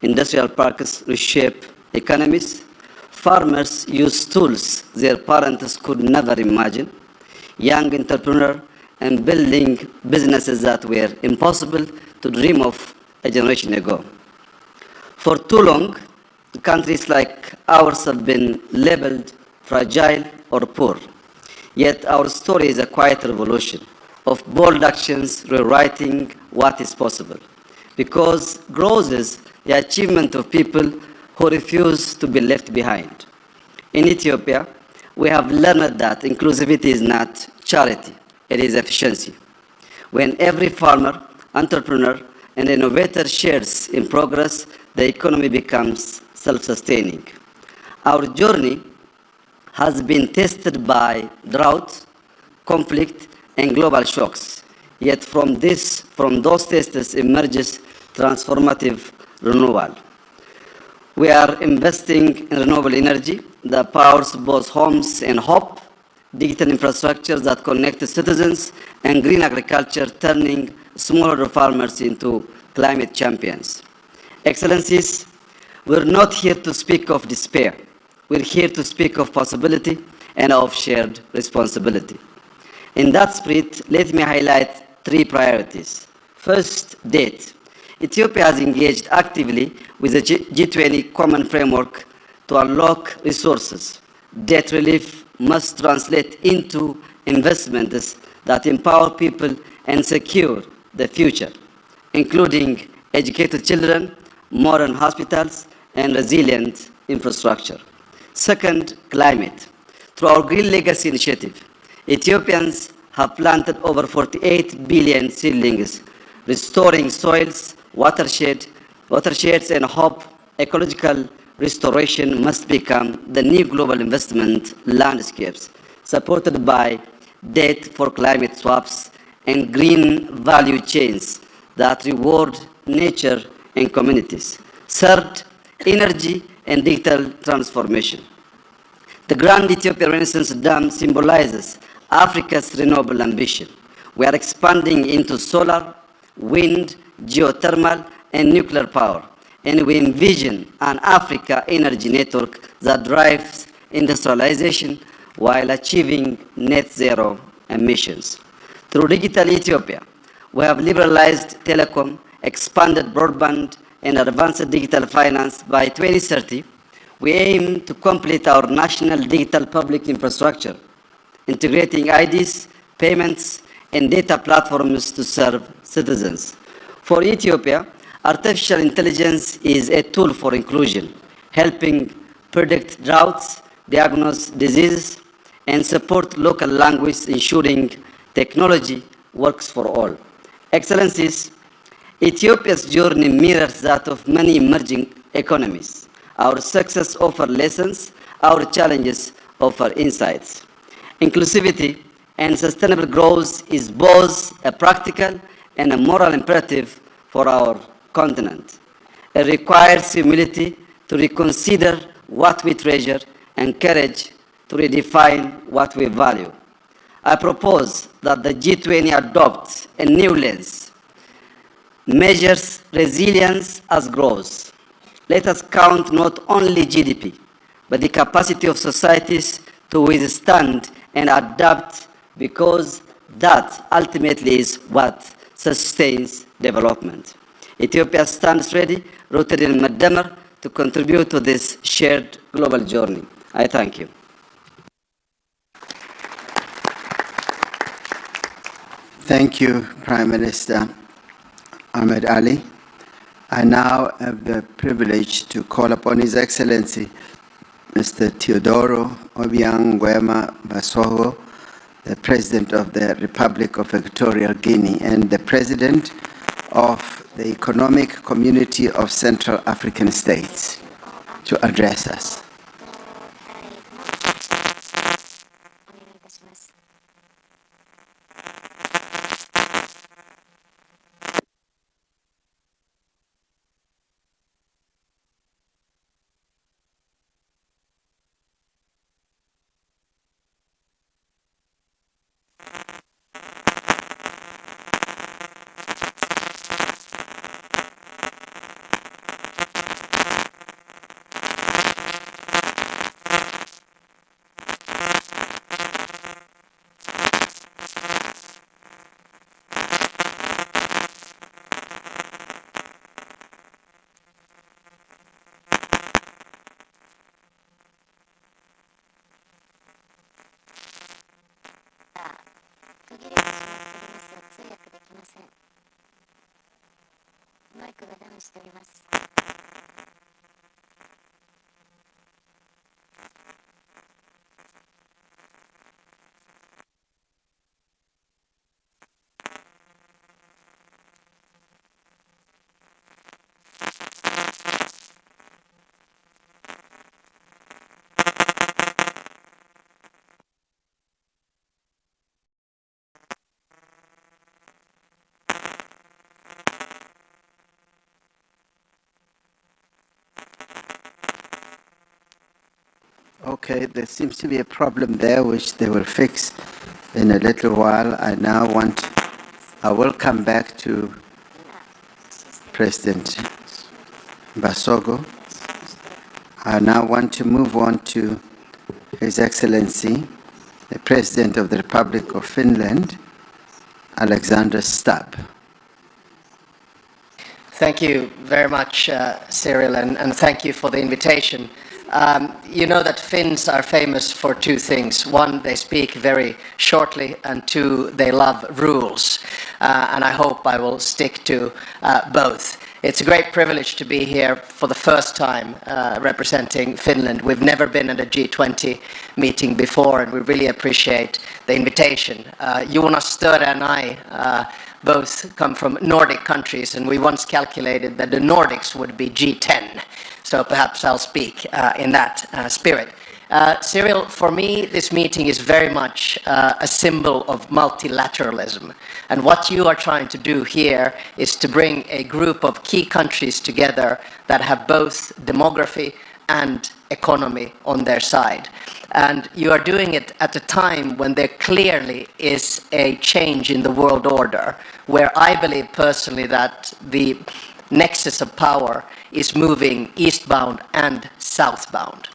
Speaker 10: Industrial parks reshape economies. Farmers use tools their parents could never imagine. Young entrepreneurs and building businesses that were impossible to dream of a generation ago. For too long, countries like ours have been labeled fragile or poor. Yet our story is a quiet revolution of bold actions rewriting what is possible. Because growth is the achievement of people who refuse to be left behind. In Ethiopia, we have learned that inclusivity is not charity, it is efficiency. When every farmer, entrepreneur, and innovator shares in progress, the economy becomes self-sustaining. Our journey has been tested by drought, conflict, and global shocks. Yet from those tests emerges transformative renewal. We are investing in renewable energy that powers both homes and hope, digital infrastructures that connect citizens, and green agriculture turning smallholder farmers into climate champions. Excellencies, we're not here to speak of despair. We're here to speak of possibility and of shared responsibility. In that spirit, let me highlight three priorities. First, debt. Ethiopia has engaged actively with the G20 Common Framework to unlock resources. Debt relief must translate into investments that empower people and secure the future, including educated children, modern hospitals, and resilient infrastructure. Second, climate. Through our Green Legacy Initiative, Ethiopians have planted over 48 billion seedlings, restoring soils, watersheds, and hope. Ecological restoration must become the new global investment landscapes, supported by debt for climate swaps and green value chains that reward nature and communities. Third, energy and digital transformation. The Grand Ethiopian Renaissance Dam symbolizes Africa's renewable ambition. We are expanding into solar, wind, geothermal, and nuclear power, and we envision an Africa energy network that drives industrialization while achieving net zero emissions. Through Digital Ethiopia, we have liberalized telecom, expanded broadband, and advanced digital finance. By 2030, we aim to complete our national digital public infrastructure, integrating IDs, payments, and data platforms to serve citizens. For Ethiopia, artificial intelligence is a tool for inclusion, helping predict droughts, diagnose diseases, and support local language, ensuring technology works for all. Excellencies, Ethiopia's journey mirrors that of many emerging economies. Our success offers lessons, our challenges offer insights. Inclusivity and sustainable growth is both a practical and a moral imperative for our continent. It requires humility to reconsider what we treasure and courage to redefine what we value. I propose that the G20 adopts a new lens, measures resilience as growth. Let us count not only GDP, but the capacity of societies to withstand and adapt, because That ultimately is what sustains development. Ethiopia stands ready, rooted in Madamar, to contribute to this shared global journey. I thank you.
Speaker 2: Thank you, Prime Minister Ahmed Ali. I now have the privilege to call upon His Excellency, Mr. Teodoro Obiang Nguema Basogo, the President of the Republic of Equatorial Guinea and the President of the Economic Community of Central African States, to address us. Okay, there seems to be a problem there which they will fix in a little while. I will come back to President Basogo. I now want to move on to His Excellency, the President of the Republic of Finland, Alexander Stubb.
Speaker 11: Thank you very much, Cyril, and thank you for the invitation. You know that Finns are famous for two things. One, they speak very shortly, and two, they love rules. And I hope I will stick to both. It's a great privilege to be here for the first time representing Finland. We've never been at a G20 meeting before, and we really appreciate the invitation. Jonas Störe and I both come from Nordic countries, and we once calculated that the Nordics would be G10. So perhaps I'll speak in that spirit. Cyril, for me, this meeting is very much a symbol of multilateralism. And what you are trying to do here is to bring a group of key countries together that have both demography and economy on their side. And you are doing it at a time when there clearly is a change in the world order, where I believe personally that the nexus of power is moving eastbound and southbound.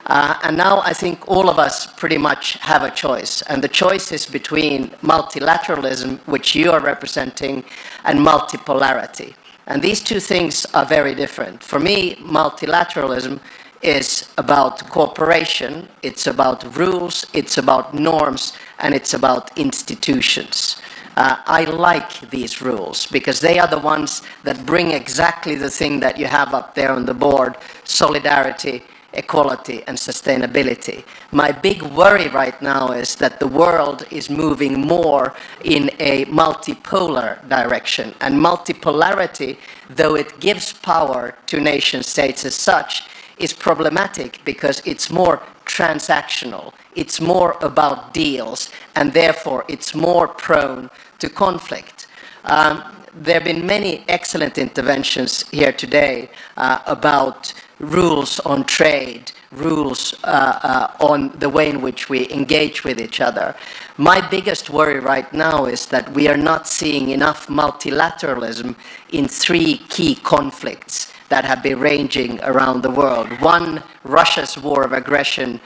Speaker 11: And now I think all of us pretty much have a choice. And the choice is between multilateralism, which you are representing, and multipolarity. And these two things are very different. For me, multilateralism is about cooperation, it's about rules, it's about norms, and it's about institutions. I like these rules because they are the ones that bring exactly the thing that you have up there on the board: solidarity, equality, and sustainability. My big worry right now is that the world is moving more in a multipolar direction. And multipolarity, though it gives power to nation states as such, is problematic because it's more transactional, it's more about deals, and therefore it's more prone to conflict. There have been many excellent interventions here today about rules on trade, rules on the way in which we engage with each other. My biggest worry right now is that we are not seeing enough multilateralism in three key conflicts that have been raging around the world. One, Russia's war of aggression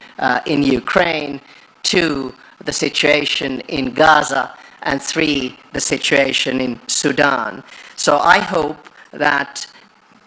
Speaker 11: in Ukraine. Two, the situation in Gaza. and 3, the situation in Sudan. So I hope that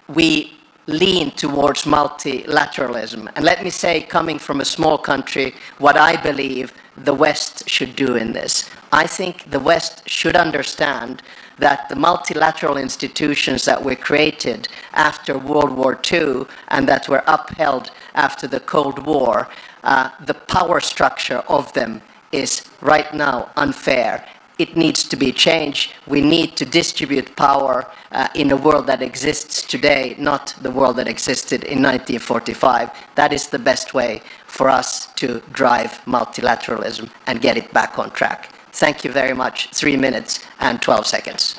Speaker 11: we lean towards multilateralism. And let me say, coming from a small country, what I believe the West should do in this. I think the West should understand that the multilateral institutions that were created after World War II and that were upheld after the Cold War, the power structure of them is right now unfair. It needs to be changed. We need to distribute power in a world that exists today, not the world that existed in 1945. That is the best way for us to drive multilateralism and get it back on track. Thank you very much. 3 minutes and 12 seconds.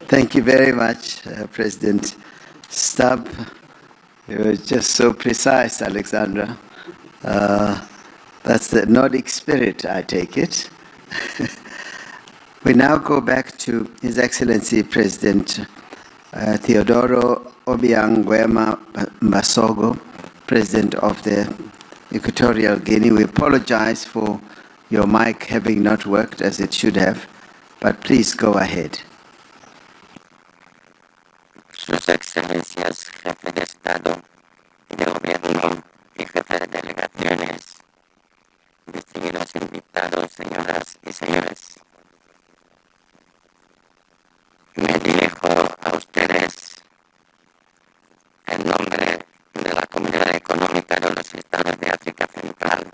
Speaker 2: Thank you very much, President Stubb. You were just so precise, Alexandra. That's the Nordic spirit, I take it. We now go back to His Excellency President Teodoro Obiang Nguema Mbasogo, President of the Equatorial Guinea. We apologize for your mic having not worked as it should have, but please go ahead.
Speaker 12: Sus Excelencias, Jefe de Estado y de Gobierno y Jefe de Delegaciones, distinguidos invitados, señoras y señores. Me dirijo a ustedes en nombre de la Comunidad Económica de los Estados de África Central.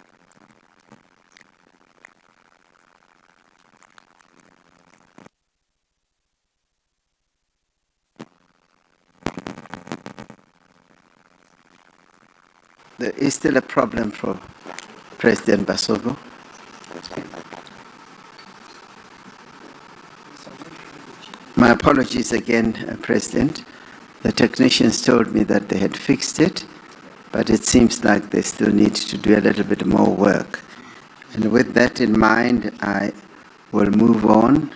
Speaker 2: There is still a problem for President Basogo. My apologies again, President. The technicians told me that they had fixed it, but it seems like they still need to do a little bit more work. And with that in mind, I will move on,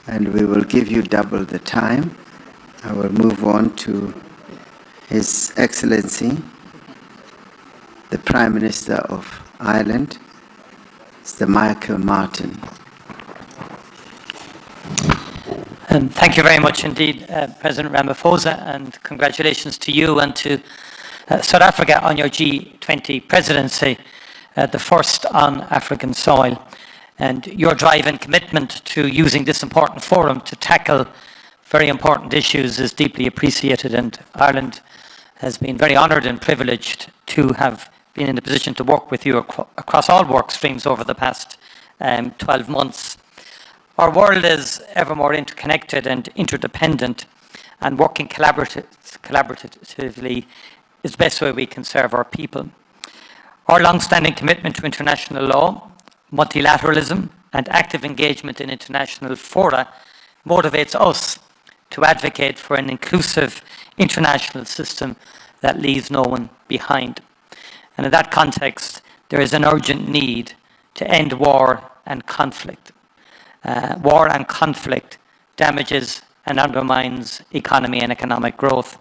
Speaker 2: and we will give you double the time. I will move on to His Excellency, the Prime Minister of Ireland, Mr. Michael Martin.
Speaker 13: Thank you very much indeed, President Ramaphosa, and congratulations to you and to South Africa on your G20 presidency, the first on African soil. And your drive and commitment to using this important forum to tackle very important issues is deeply appreciated, and Ireland has been very honoured and privileged to have been in a position to work with you across all work streams over the past 12 months. Our world is ever more interconnected and interdependent, and working collaboratively is the best way we can serve our people. Our long-standing commitment to international law, multilateralism, and active engagement in international fora motivates us to advocate for an inclusive international system that leaves no one behind. And in that context, there is an urgent need to end war and conflict. War and conflict damages and undermines economy and economic growth.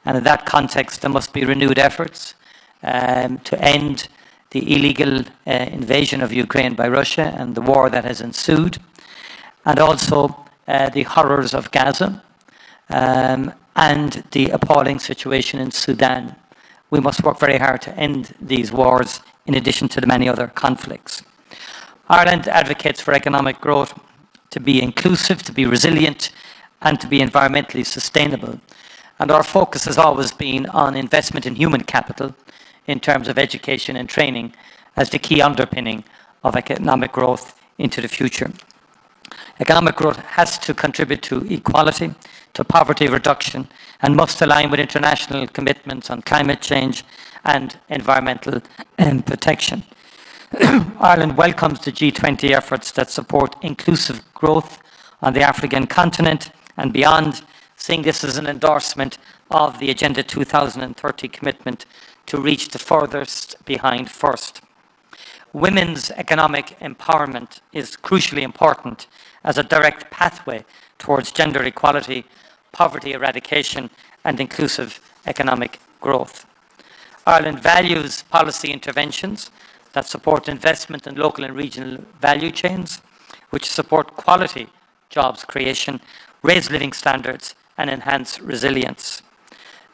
Speaker 13: And in that context, there must be renewed efforts to end the illegal invasion of Ukraine by Russia and the war that has ensued, and also the horrors of Gaza and the appalling situation in Sudan. We must work very hard to end these wars in addition to the many other conflicts. Ireland advocates for economic growth to be inclusive, to be resilient, and to be environmentally sustainable. And our focus has always been on investment in human capital in terms of education and training as the key underpinning of economic growth into the future. Economic growth has to contribute to equality, to poverty reduction, and must align with international commitments on climate change and environmental protection. Ireland welcomes the G20 efforts that support inclusive growth on the African continent and beyond, seeing this as an endorsement of the Agenda 2030 commitment to reach the furthest behind first. Women's economic empowerment is crucially important as a direct pathway towards gender equality, poverty eradication, and inclusive economic growth. Ireland values policy interventions that support investment in local and regional value chains, which support quality jobs creation, raise living standards, and enhance resilience.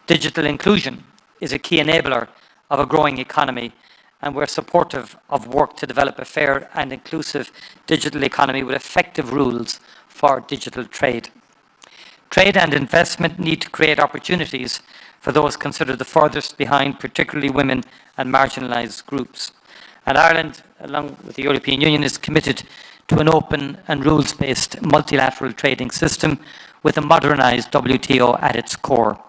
Speaker 13: Digital inclusion is a key enabler of a growing economy, and we're supportive of work to develop a fair and inclusive digital economy with effective rules for digital trade. Trade and investment need to create opportunities for those considered the furthest behind, particularly women and marginalised groups. And Ireland, along with the European Union, is committed to an open and rules-based multilateral trading system with a modernised WTO at its core.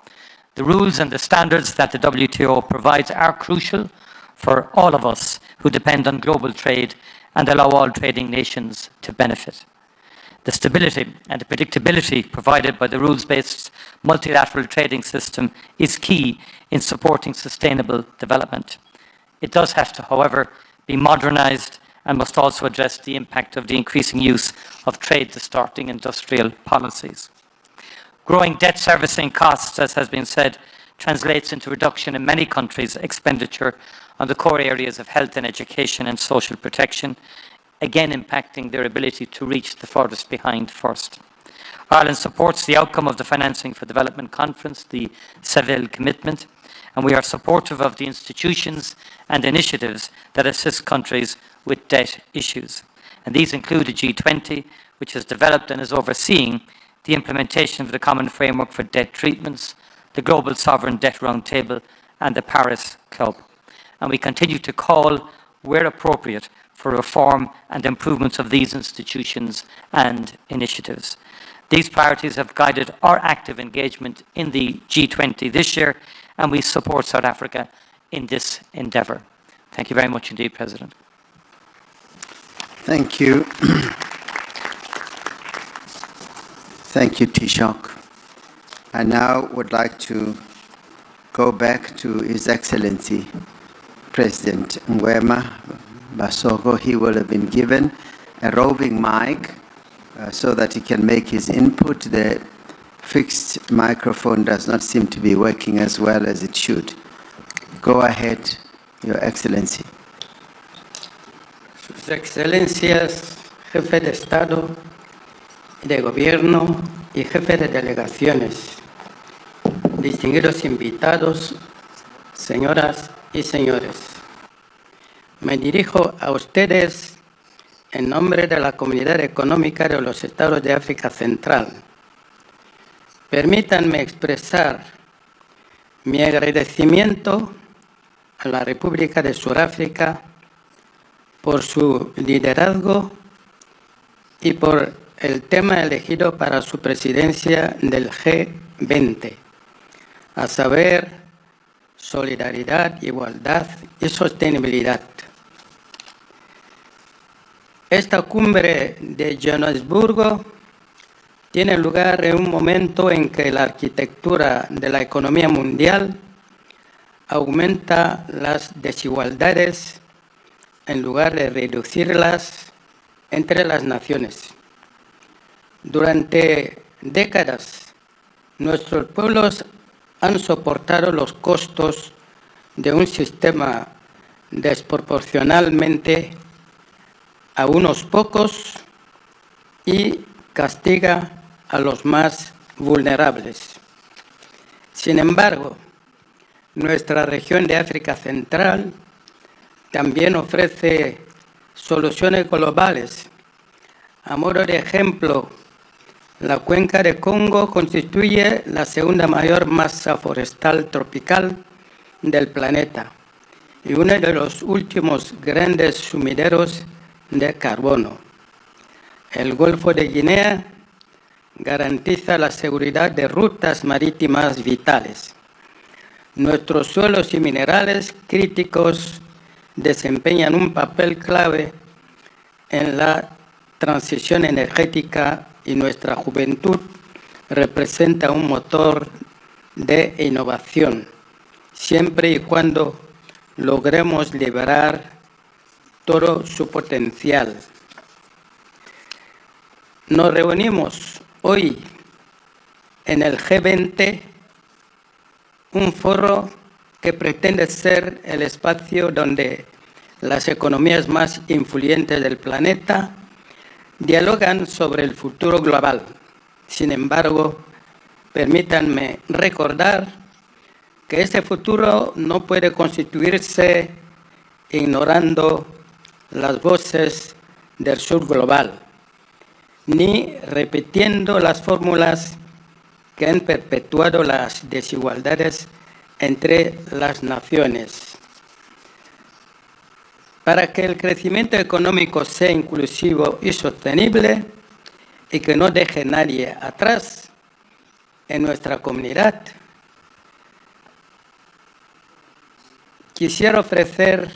Speaker 13: The rules and the standards that the WTO provides are crucial for all of us who depend on global trade and allow all trading nations to benefit. The stability and the predictability provided by the rules-based multilateral trading system is key in supporting sustainable development. It does have to, however, be modernised and must also address the impact of the increasing use of trade-distorting industrial policies. Growing debt servicing costs, as has been said, translates into reduction in many countries' expenditure on the core areas of health and education and social protection, again impacting their ability to reach the furthest behind first. Ireland supports the outcome of the Financing for Development Conference, the Seville Commitment, and we are supportive of the institutions and initiatives that assist countries with debt issues. And these include the G20, which has developed and is overseeing the implementation of the Common Framework for Debt Treatments, the Global Sovereign Debt Roundtable, and the Paris Club. And we continue to call, where appropriate, for reform and improvements of these institutions and initiatives. These priorities have guided our active engagement in the G20 this year, and we support South Africa in this endeavour. Thank you very much indeed, President.
Speaker 2: Thank you. Thank you, Taoiseach. I now would like to go back to His Excellency, President Ngwema Basoko. He will have been given a roving mic so that he can make his input. The fixed microphone does not seem to be working as well as it should. Go ahead, Your Excellency.
Speaker 14: Sus Excelencias, Jefe de Estado, de Gobierno y Jefe de Delegaciones, distinguidos invitados, señoras y señores. Me dirijo a ustedes en nombre de la Comunidad Económica de los Estados de África Central. Permítanme expresar mi agradecimiento a la República de Sudáfrica por su liderazgo y por el tema elegido para su presidencia del G20, a saber, solidaridad, igualdad y sostenibilidad. Esta cumbre de Johannesburg tiene lugar en un momento en que la arquitectura de la economía mundial aumenta las desigualdades en lugar de reducirlas entre las naciones. Durante décadas, nuestros pueblos han soportado los costos de un sistema desproporcionalmente a unos pocos y castiga a los más vulnerables. Sin embargo, nuestra región de África Central también ofrece soluciones globales. A modo de ejemplo, la cuenca de Congo constituye la segunda mayor masa forestal tropical del planeta y uno de los últimos grandes sumideros de carbono. El Golfo de Guinea garantiza la seguridad de rutas marítimas vitales. Nuestros suelos y minerales críticos desempeñan un papel clave en la transición energética y nuestra juventud representa un motor de innovación, siempre y cuando logremos liberar todo su potencial. Nos reunimos hoy en el G20, un foro que pretende ser el espacio donde las economías más influyentes del planeta dialogan sobre el futuro global. Sin embargo, permítanme recordar que este futuro no puede constituirse ignorando las voces del sur global, ni repitiendo las fórmulas que han perpetuado las desigualdades entre las naciones. Para que el crecimiento económico sea inclusivo y sostenible y que no deje nadie atrás en nuestra comunidad, quisiera ofrecer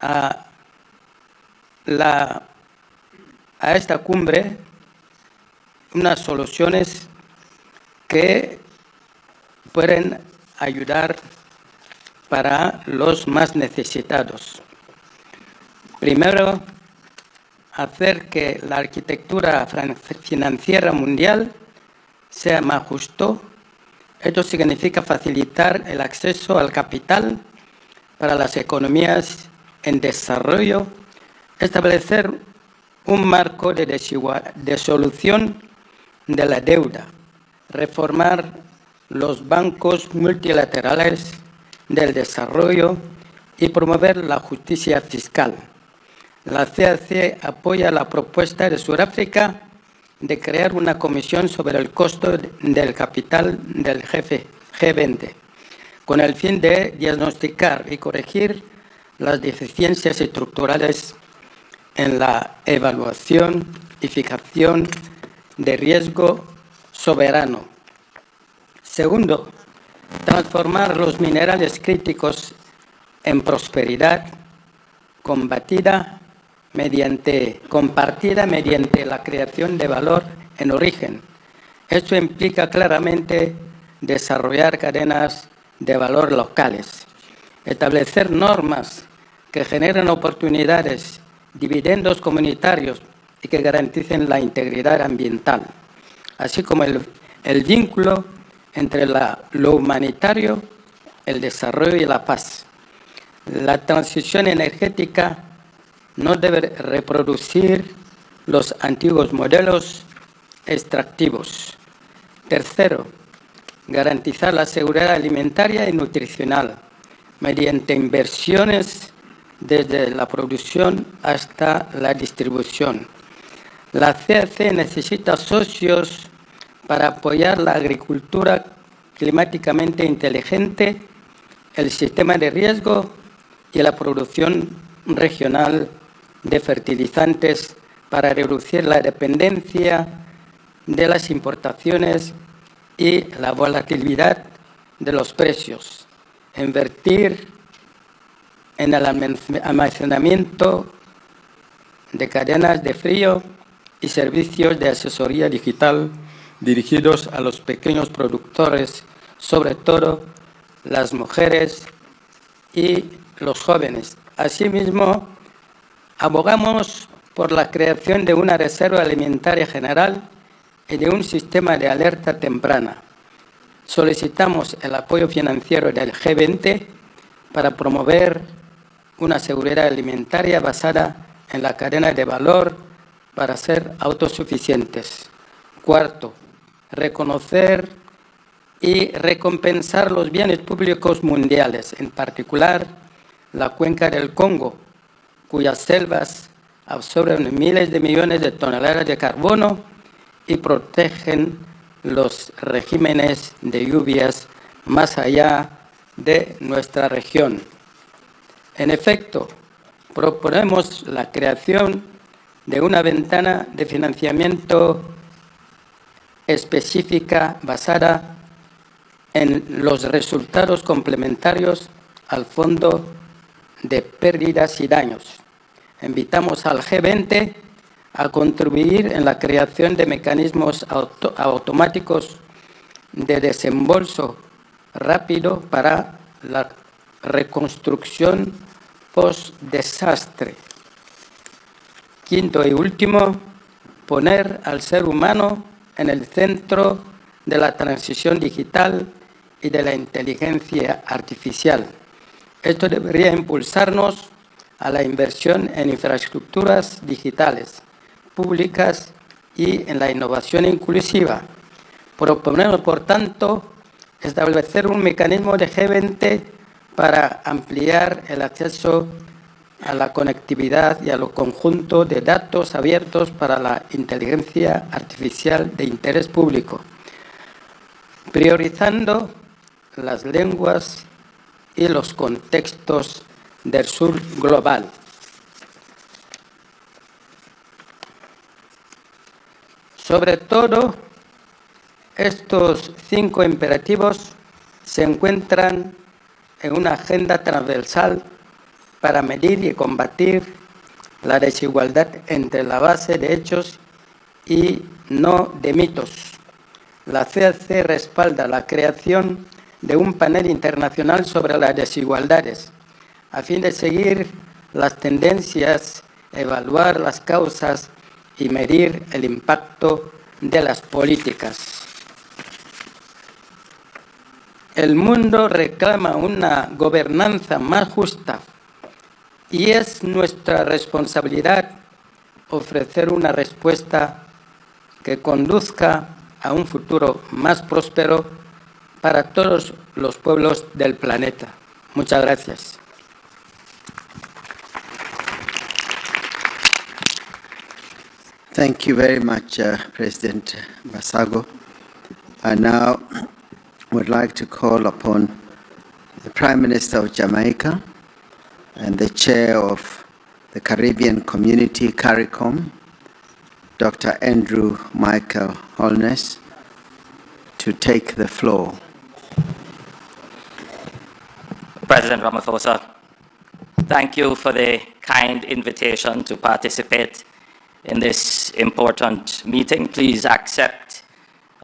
Speaker 14: a esta cumbre unas soluciones que pueden ayudar para los más necesitados. Primero, hacer que la arquitectura financiera mundial sea más justo. Esto significa facilitar el acceso al capital para las economías en desarrollo, establecer un marco de solución de la deuda, reformar los bancos multilaterales del desarrollo y promover la justicia fiscal. La CAC apoya la propuesta de Sudáfrica de crear una comisión sobre el costo del capital del G20, con el fin de diagnosticar y corregir las deficiencias estructurales en la evaluación y fijación de riesgo soberano. Segundo, transformar los minerales críticos en prosperidad compartida mediante la creación de valor en origen. Esto implica claramente desarrollar cadenas de valor locales, establecer normas que generen oportunidades, dividendos comunitarios y que garanticen la integridad ambiental, así como el vínculo entre lo humanitario, el desarrollo y la paz. La transición energética no debe reproducir los antiguos modelos extractivos. Tercero, garantizar la seguridad alimentaria y nutricional mediante inversiones desde la producción hasta la distribución. La CAC necesita socios para apoyar la agricultura climáticamente inteligente, el sistema de riesgo y la producción regional de fertilizantes para reducir la dependencia de las importaciones y la volatilidad de los precios. Invertir en el almacenamiento de cadenas de frío y servicios de asesoría digital dirigidos a los pequeños productores, sobre todo las mujeres y los jóvenes. Asimismo, abogamos por la creación de una reserva alimentaria general y de un sistema de alerta temprana. Solicitamos el apoyo financiero del G20 para promover una seguridad alimentaria basada en la cadena de valor para ser autosuficientes. Cuarto, reconocer y recompensar los bienes públicos mundiales, en particular la cuenca del Congo, cuyas selvas absorben miles de millones de toneladas de carbono y protegen los regímenes de lluvias más allá de nuestra región. En efecto, proponemos la creación de una ventana de financiamiento específica basada en los resultados complementarios al Fondo de Pérdidas y Daños. Invitamos al G20 a contribuir en la creación de mecanismos automáticos de desembolso rápido para la reconstrucción post-desastre. Quinto y último, poner al ser humano en el centro de la transición digital y de la inteligencia artificial. Esto debería impulsarnos a la inversión en infraestructuras digitales, públicas y en la innovación inclusiva. Proponemos, por tanto, establecer un mecanismo de G20 para ampliar el acceso a la conectividad y a los conjuntos de datos abiertos para la inteligencia artificial de interés público, priorizando las lenguas y los contextos del sur global. Sobre todo, estos 5 imperativos se encuentran en una agenda transversal para medir y combatir la desigualdad entre la base de hechos y no de mitos. La CAC respalda la creación de un panel internacional sobre las desigualdades, a fin de seguir las tendencias, evaluar las causas y medir el impacto de las políticas. El mundo reclama una gobernanza más justa y es nuestra responsabilidad ofrecer una respuesta que conduzca a un futuro más próspero para todos los pueblos del planeta. Muchas gracias.
Speaker 2: Thank you very much, President Basago. I now would like to call upon the Prime Minister of Jamaica and the Chair of the Caribbean Community, CARICOM, Dr. Andrew Michael Holness, to take the floor.
Speaker 15: President Ramaphosa, thank you for the kind invitation to participate in this important meeting. Please accept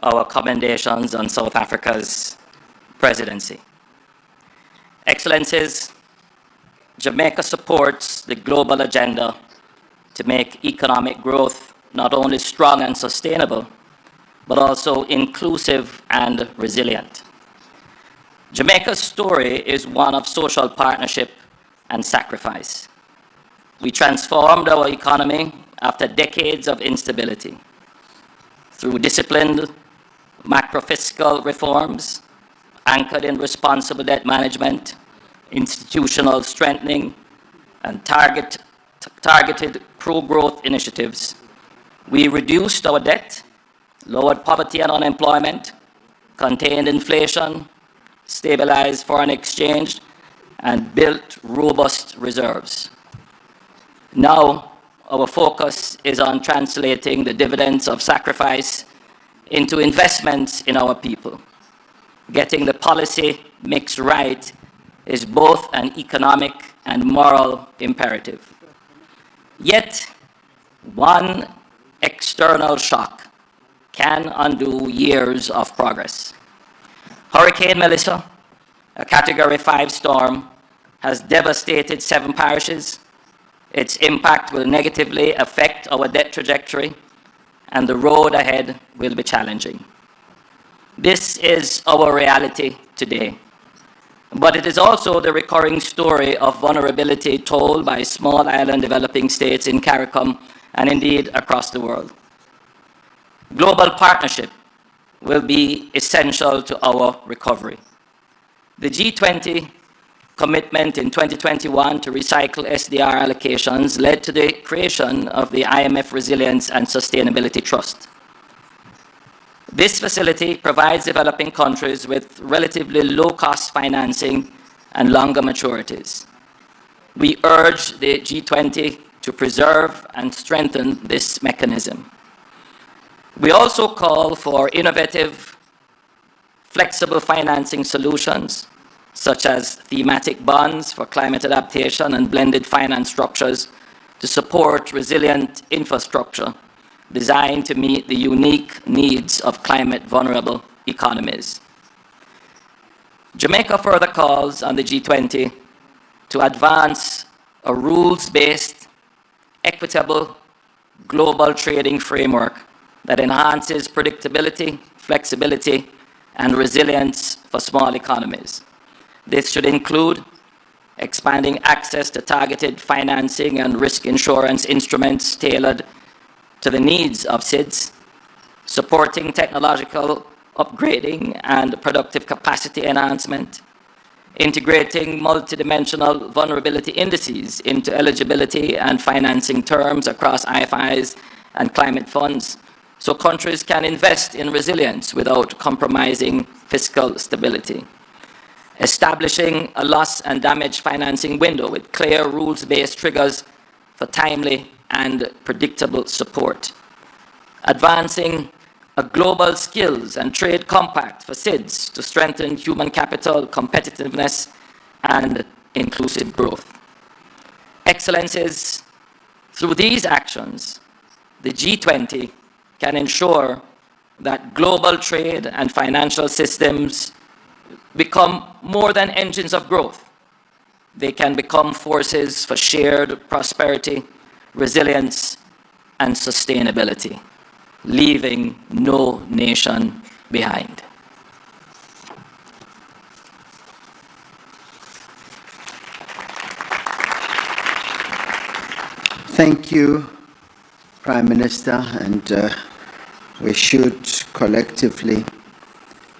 Speaker 15: our commendations on South Africa's presidency. Excellencies, Jamaica supports the global agenda to make economic growth not only strong and sustainable, but also inclusive and resilient. Jamaica's story is one of social partnership and sacrifice. We transformed our economy after decades of instability through disciplined macro-fiscal reforms anchored in responsible debt management, institutional strengthening, and targeted pro-growth initiatives. We reduced our debt, lowered poverty and unemployment, contained inflation, stabilized foreign exchange, and built robust reserves. Now, our focus is on translating the dividends of sacrifice into investments in our people. Getting the policy mix right is both an economic and moral imperative. Yet, one external shock can undo years of progress. Hurricane Melissa, a Category 5 storm, has devastated 7 parishes. Its impact will negatively affect our debt trajectory, and the road ahead will be challenging. This is our reality today. But it is also the recurring story of vulnerability told by small island developing states in CARICOM and indeed across the world. Global partnership will be essential to our recovery. The G20 commitment in 2021 to recycle SDR allocations led to the creation of the IMF Resilience and Sustainability Trust. This facility provides developing countries with relatively low-cost financing and longer maturities. We urge the G20 to preserve and strengthen this mechanism. We also call for innovative, flexible financing solutions, such as thematic bonds for climate adaptation and blended finance structures to support resilient infrastructure designed to meet the unique needs of climate-vulnerable economies. Jamaica further calls on the G20 to advance a rules-based, equitable, global trading framework that enhances predictability, flexibility, and resilience for small economies. This should include expanding access to targeted financing and risk insurance instruments tailored to the needs of SIDS, supporting technological upgrading and productive capacity enhancement, integrating multidimensional vulnerability indices into eligibility and financing terms across IFIs and climate funds, so countries can invest in resilience without compromising fiscal stability. Establishing a loss and damage financing window with clear rules-based triggers for timely and predictable support. Advancing a global skills and trade compact for SIDS to strengthen human capital, competitiveness, and inclusive growth. Excellencies, through these actions, the G20 can ensure that global trade and financial systems become more than engines of growth. They can become forces for shared prosperity, resilience, and sustainability, leaving no nation behind.
Speaker 2: Thank you, Prime Minister, and we should collectively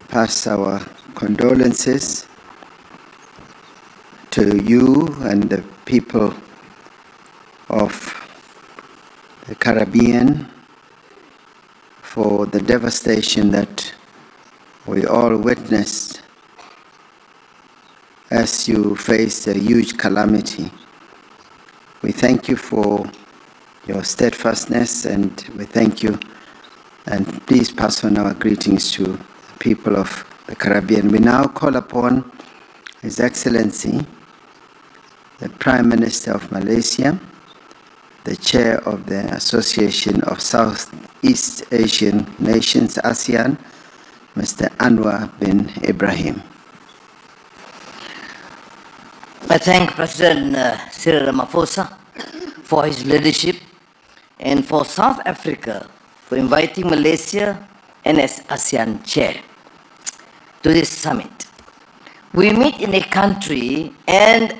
Speaker 2: pass our condolences to you and the people of the Caribbean for the devastation that we all witnessed as you faced a huge calamity. We thank you for your steadfastness, and we thank you, and please pass on our greetings to the people of the Caribbean. We now call upon His Excellency, the Prime Minister of Malaysia, the Chair of the Association of Southeast Asian Nations, ASEAN, Mr. Anwar bin Ibrahim.
Speaker 16: I thank President Cyril Ramaphosa for his leadership and for South Africa for inviting Malaysia and as ASEAN chair to this summit. We meet in a country and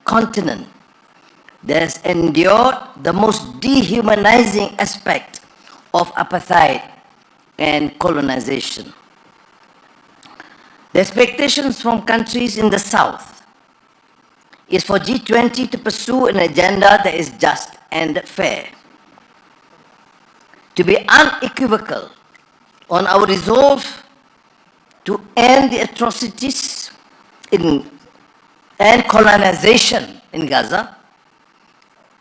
Speaker 16: continent that has endured the most dehumanizing aspect of apartheid and colonization. The expectations from countries in the South is for G20 to pursue an agenda that is just and fair, to be unequivocal on our resolve to end the atrocities and colonization in Gaza,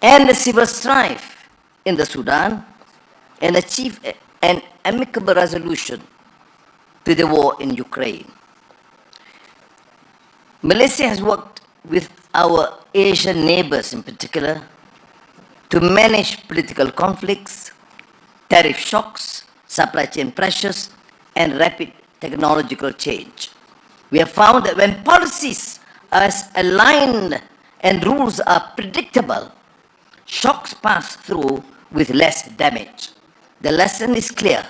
Speaker 16: and the civil strife in the Sudan, and achieve an amicable resolution to the war in Ukraine. Malaysia has worked with our Asian neighbors in particular to manage political conflicts, tariff shocks, supply chain pressures, and rapid technological change. We have found that when policies are aligned and rules are predictable, shocks pass through with less damage. The lesson is clear.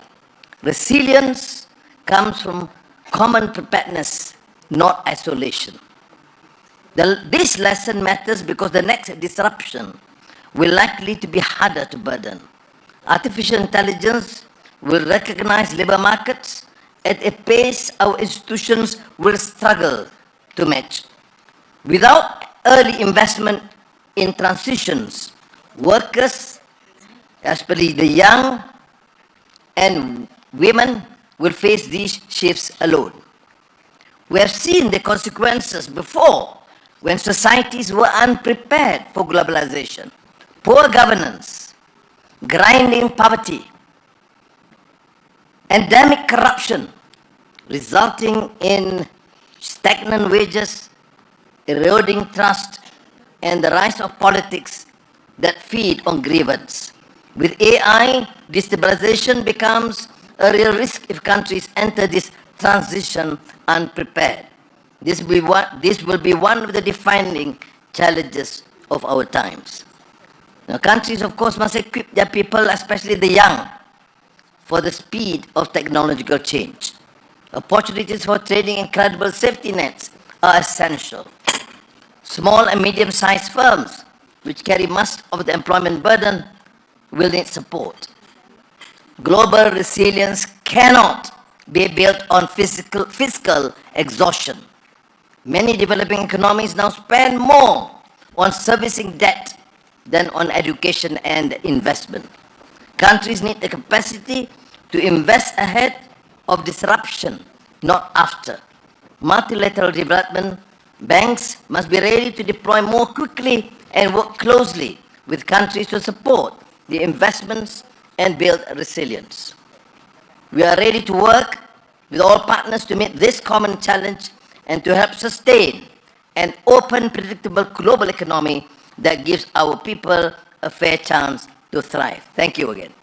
Speaker 16: Resilience comes from common preparedness, not isolation. This lesson matters because the next disruption will likely to be harder to burden. Artificial intelligence will recognize labor markets at a pace our institutions will struggle to match. Without early investment in transitions, workers, especially the young and women, will face these shifts alone. We have seen the consequences before when societies were unprepared for globalization. Poor governance, grinding poverty, endemic corruption, resulting in stagnant wages, eroding trust, and the rise of politics that feed on grievance. With AI, destabilization becomes a real risk if countries enter this transition unprepared. This will be one of the defining challenges of our times. Now, countries, of course, must equip their people, especially the young, for the speed of technological change. Opportunities for trading and credible safety nets are essential. Small and medium-sized firms, which carry most of the employment burden, will need support. Global resilience cannot be built on fiscal exhaustion. Many developing economies now spend more on servicing debt than on education and investment. Countries need the capacity to invest ahead of disruption, not after. Multilateral development banks must be ready to deploy more quickly and work closely with countries to support the investments and build resilience. We are ready to work with all partners to meet this common challenge and to help sustain an open, predictable global economy that gives our people a fair chance to thrive. Thank you again.